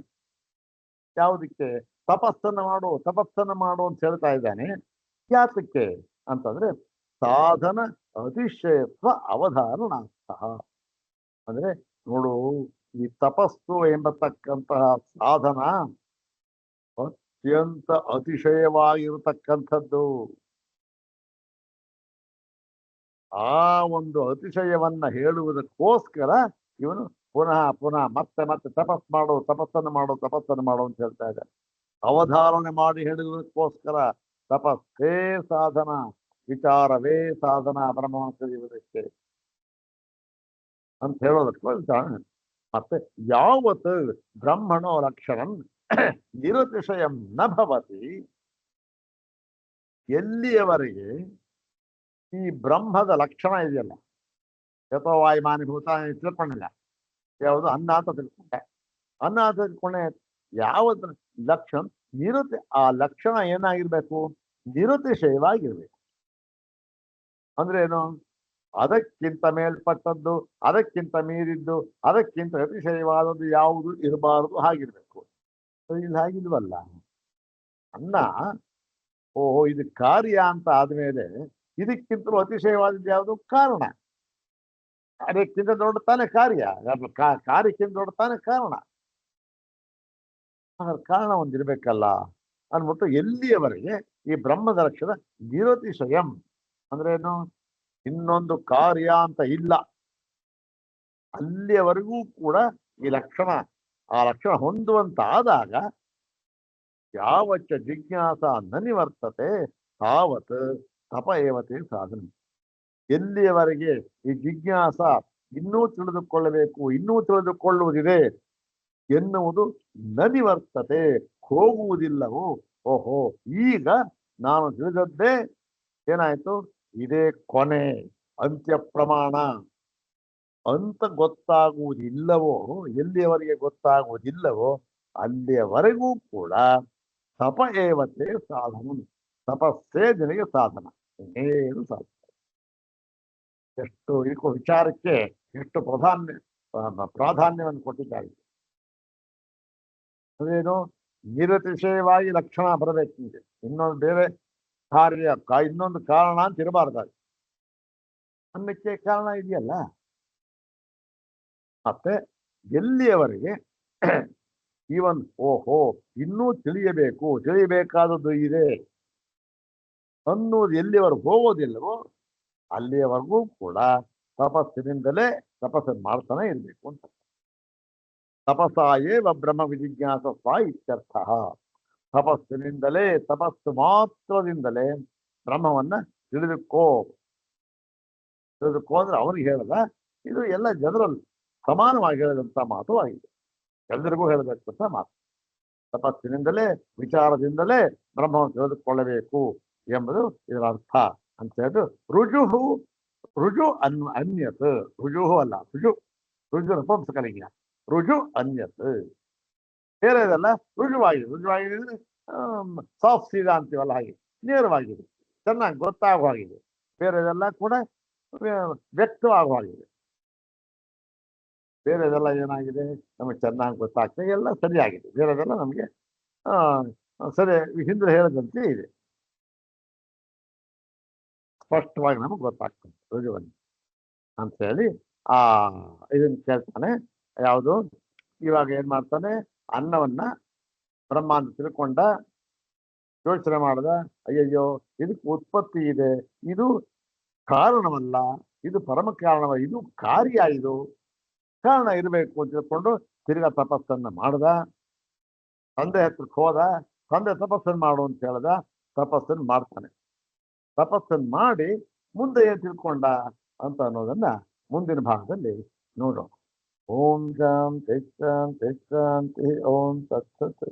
ಯಾವುದಕ್ಕೆ? ತಪಸ್ಸನ್ನು ಮಾಡು ಅಂತ ಹೇಳ್ತಾ ಇದ್ದಾನೆ. ಯಾತಕ್ಕೆ ಅಂತಂದ್ರೆ, ಸಾಧನ ಅತಿಶಯತ್ವ ಅವಧಾರಣಾಂತಹ. ಅಂದ್ರೆ ನೋಡು, ಈ ತಪಸ್ಸು ಎಂಬತಕ್ಕಂತಹ ಸಾಧನ ಅತ್ಯಂತ ಅತಿಶಯವಾಗಿರತಕ್ಕಂಥದ್ದು. ಆ ಒಂದು ಅತಿಶಯವನ್ನ ಹೇಳುವುದಕ್ಕೋಸ್ಕರ ಇವನು ಪುನಃ ಪುನಃ ಮತ್ತೆ ಮತ್ತೆ ತಪಸ್ಸನ್ನು ಮಾಡು ಅಂತ ಹೇಳ್ತಾ ಇದ್ದಾರೆ. ಅವಧಾರಣೆ ಮಾಡಿ ಹೇಳುವುದಕ್ಕೋಸ್ಕರ ತಪಸ್ಸೇ ಸಾಧನ, ವಿಚಾರವೇ ಸಾಧನ ಬ್ರಹ್ಮವನ್ನು ತಿಳಿಯುವುದಕ್ಕೆ ಅಂತ ಹೇಳೋದಕ್ಕೆ. ಮತ್ತೆ ಯಾವತ್ ಬ್ರಹ್ಮಣೋ ಲಕ್ಷಣಂ ನಿರತಿಶಯಂ ನ ಭವತಿ, ಎಲ್ಲಿಯವರೆಗೆ ಈ ಬ್ರಹ್ಮದ ಲಕ್ಷಣ ಇದೆಯಲ್ಲ, ಯಥೋವಾಯುಮಾನಿಭೂತ ತಿಳ್ಕೊಂಡಿಲ್ಲ, ಯಾವುದು ಅನ್ನ ಅಂತ ತಿಳ್ಕೊಂಡೆ, ಅನ್ನ ಅಂತ ತಿಳ್ಕೊಂಡೆ, ಯಾವತ್ತು ಲಕ್ಷಣ ಆ ಲಕ್ಷಣ ಏನಾಗಿರ್ಬೇಕು, ನಿರತಿಶಯವಾಗಿರ್ಬೇಕು. ಅಂದ್ರೆ ಏನು, ಅದಕ್ಕಿಂತ ಮೇಲ್ಪಟ್ಟದ್ದು, ಅದಕ್ಕಿಂತ ಮೀರಿದ್ದು, ಅದಕ್ಕಿಂತ ಅತಿಶಯವಾದದ್ದು ಯಾವುದು ಇರಬಾರದು, ಹಾಗಿರ್ಬೇಕು. ಇಲ್ಲಿ ಹಾಗಿಲ್ವಲ್ಲ. ಅನ್ನ ಓಹೋ ಇದು ಕಾರ್ಯ ಅಂತ ಆದ್ಮೇಲೆ ಇದಕ್ಕಿಂತಲೂ ಅತಿಶಯವಾದದ್ದು ಯಾವುದು, ಕಾರಣ. ಅದಕ್ಕಿಂತ ದೊಡ್ಡ ತಾನೇ ಕಾರ್ಯ, ಕಾರ್ಯಕ್ಕಿಂತ ದೊಡ್ಡ ತಾನೇ ಕಾರಣ. ಕಾರಣ ಒಂದಿರ್ಬೇಕಲ್ಲ ಅಂದ್ಬಿಟ್ಟು ಎಲ್ಲಿಯವರೆಗೆ ಈ ಬ್ರಹ್ಮದ ಲಕ್ಷಣ ನಿರತಿಶಯಂ ಅಂದ್ರೆ ಏನು, ಇನ್ನೊಂದು ಕಾರ್ಯ ಅಂತ ಇಲ್ಲ, ಅಲ್ಲಿಯವರೆಗೂ ಕೂಡ ಈ ಲಕ್ಷಣ ಆ ಲಕ್ಷಣ ಹೊಂದುವಂತಾದಾಗ ಯಾವಚ್ಚ ಜಿಜ್ಞಾಸ ನ ನಿವರ್ತತೆ ತಾವತ್ ತಪ ಏವತೆ ಸಾಧನ. ಎಲ್ಲಿಯವರೆಗೆ ಈ ಜಿಜ್ಞಾಸ ಇನ್ನೂ ತಿಳಿದುಕೊಳ್ಳುವುದಿದೆ ಎನ್ನುವುದು ನ ನಿವರ್ತತೆ ಹೋಗುವುದಿಲ್ಲವೋ, ಓಹೋ ಈಗ ನಾನು ತಿಳಿದದ್ದೇ ಏನಾಯ್ತು, ಇದೇ ಕೊನೆ, ಅಂತ್ಯ ಪ್ರಮಾಣ ಅಂತ ಗೊತ್ತಾಗುವುದಿಲ್ಲವೋ, ಎಲ್ಲಿಯವರೆಗೆ ಗೊತ್ತಾಗುವುದಿಲ್ಲವೋ ಅಲ್ಲಿಯವರೆಗೂ ಕೂಡ ತಪ ಏವತೆ ಸಾಧನ, ತಪಸ್ಸೇ ನಿನಗೆ ಸಾಧನ, ಇನ್ನೇನು ಸಾಧನ. ಎಷ್ಟು ವಿಚಾರಕ್ಕೆ ಎಷ್ಟು ಪ್ರಾಧಾನ್ಯವನ್ನು ಕೊಟ್ಟಿದ್ದಾರೆ. ಅದೇನು, ನಿರತಿಶಯವಾಗಿ ಲಕ್ಷಣ ಬರಬೇಕು ನಿಮಗೆ, ಇನ್ನೊಂದು ಬೇರೆ ಕಾರ್ಯ ಇನ್ನೊಂದು ಕಾರಣ ಅಂತ ಇರಬಾರ್ದಾಗಿ. ಅನ್ನಕ್ಕೆ ಕಾರಣ ಇದೆಯಲ್ಲ. ಮತ್ತೆ ಎಲ್ಲಿಯವರೆಗೆ ಇವನ್ ಓಹೋ ಇನ್ನೂ ತಿಳಿಯಬೇಕಾದದ್ದು ಇದೆ ಅನ್ನೋದು ಎಲ್ಲಿವರೆಗೂ ಹೋಗೋದಿಲ್ಲವೋ ಅಲ್ಲಿಯವರೆಗೂ ಕೂಡ ತಪಸ್ಸನ್ನು ಮಾಡ್ತಾನೆ ಇರಬೇಕು ಅಂತ. ತಪಸ್ಸಾಯೇವ ಬ್ರಹ್ಮ ವಿಜಿಜ್ಞಾಸ ಇತ್ಯರ್ಥ. ತಪಸ್ಸು ಮಾತ್ರದಿಂದಲೇ ಬ್ರಹ್ಮವನ್ನ ತಿಳಿದುಕೋ ಅಂದ್ರೆ ಅವನಿಗೆ ಹೇಳದ, ಇದು ಎಲ್ಲ ಜನರಲ್ಲಿ ಸಮಾನವಾಗಿ ಹೇಳದಂತ ಮಾತು ಆಗಿದೆ, ಎಲ್ಲರಿಗೂ ಹೇಳತಕ್ಕಂಥ ಮಾತು. ತಪಸ್ಸಿನಿಂದಲೇ ವಿಚಾರದಿಂದಲೇ ಬ್ರಹ್ಮವನ್ನು ತಿಳಿದುಕೊಳ್ಳಬೇಕು ಎಂಬುದು ಇದರ ಅರ್ಥ ಅಂತ ಹೇಳಿದ್ರು. ರುಜು ಅನ್ಯತ್, ರುಜುಹು ಅಲ್ಲ, ರುಜು ನಪುಂಸಕಲಿಂಗ, ರುಜು ಅನ್ಯತ್ ಬೇರೆದಲ್ಲ, ರುಜುವಾಗಿದೆ ಸಾಫ್ಟ್ ಸೀದಾ ಅಂತೀವಲ್ಲ ಹಾಗೆ ನೇರವಾಗಿದೆ, ಚೆನ್ನಾಗಿ ಗೊತ್ತಾಗುವಾಗಿದೆ. ಬೇರೆದೆಲ್ಲ ಕೂಡ ವ್ಯಕ್ತವಾಗುವಾಗಿದೆ. ಬೇರೆದೆಲ್ಲ ಏನಾಗಿದೆ, ನಮಗೆ ಚೆನ್ನಾಗಿ ಗೊತ್ತಾಗ್ತದೆ, ಎಲ್ಲ ಸರಿಯಾಗಿದೆ. ಬೇರೆದೆಲ್ಲ ನಮಗೆ ಸರಿ ಹಿಂದೆ ಹೇಳದಂತೆ ಇದೆ, ಸ್ಪಷ್ಟವಾಗಿ ನಮಗೆ ಗೊತ್ತಾಗ್ತದೆ ರುಜುವನ್ನು ಅಂತ ಹೇಳಿ ಇದನ್ನ ಕೇಳ್ತಾನೆ. ಯಾವುದು, ಇವಾಗ ಏನ್ ಮಾಡ್ತಾನೆ, ಅನ್ನವನ್ನ ಬ್ರಹ್ಮ ಅಂತ ತಿಳ್ಕೊಂಡ, ಯೋಚನೆ ಮಾಡ್ದ, ಅಯ್ಯಯ್ಯೋ ಇದಕ್ಕೆ ಉತ್ಪತ್ತಿ ಇದೆ, ಇದು ಕಾರಣವಲ್ಲ, ಇದು ಪರಮ ಕಾರಣವ, ಇದು ಕಾರ್ಯ, ಇದು ಕಾರಣ ಇರಬೇಕು ಅಂತ ತಿಳ್ಕೊಂಡು ತಿರ್ಗಾ ತಪಸ್ಸನ್ನ ಮಾಡ್ದ. ತಂದೆ ಹತ್ರಕ್ಕೆ ಹೋದ, ತಂದೆ ತಪಸ್ಸನ್ನು ಮಾಡು ಅಂತ ಹೇಳ್ದ, ತಪಸ್ಸನ್ನು ಮಾಡ್ತಾನೆ. ತಪಸ್ಸನ್ನು ಮಾಡಿ ಮುಂದೆ ಏನ್ ತಿಳ್ಕೊಂಡ ಅಂತ ಅನ್ನೋದನ್ನ ಮುಂದಿನ ಭಾಗದಲ್ಲಿ ನೋಡೋಣ. ಓಂ ಶಾಂತಿ ಶಾಂತಿ ಶಾಂತಿ. ಓಂ ತತ್ಸತ್.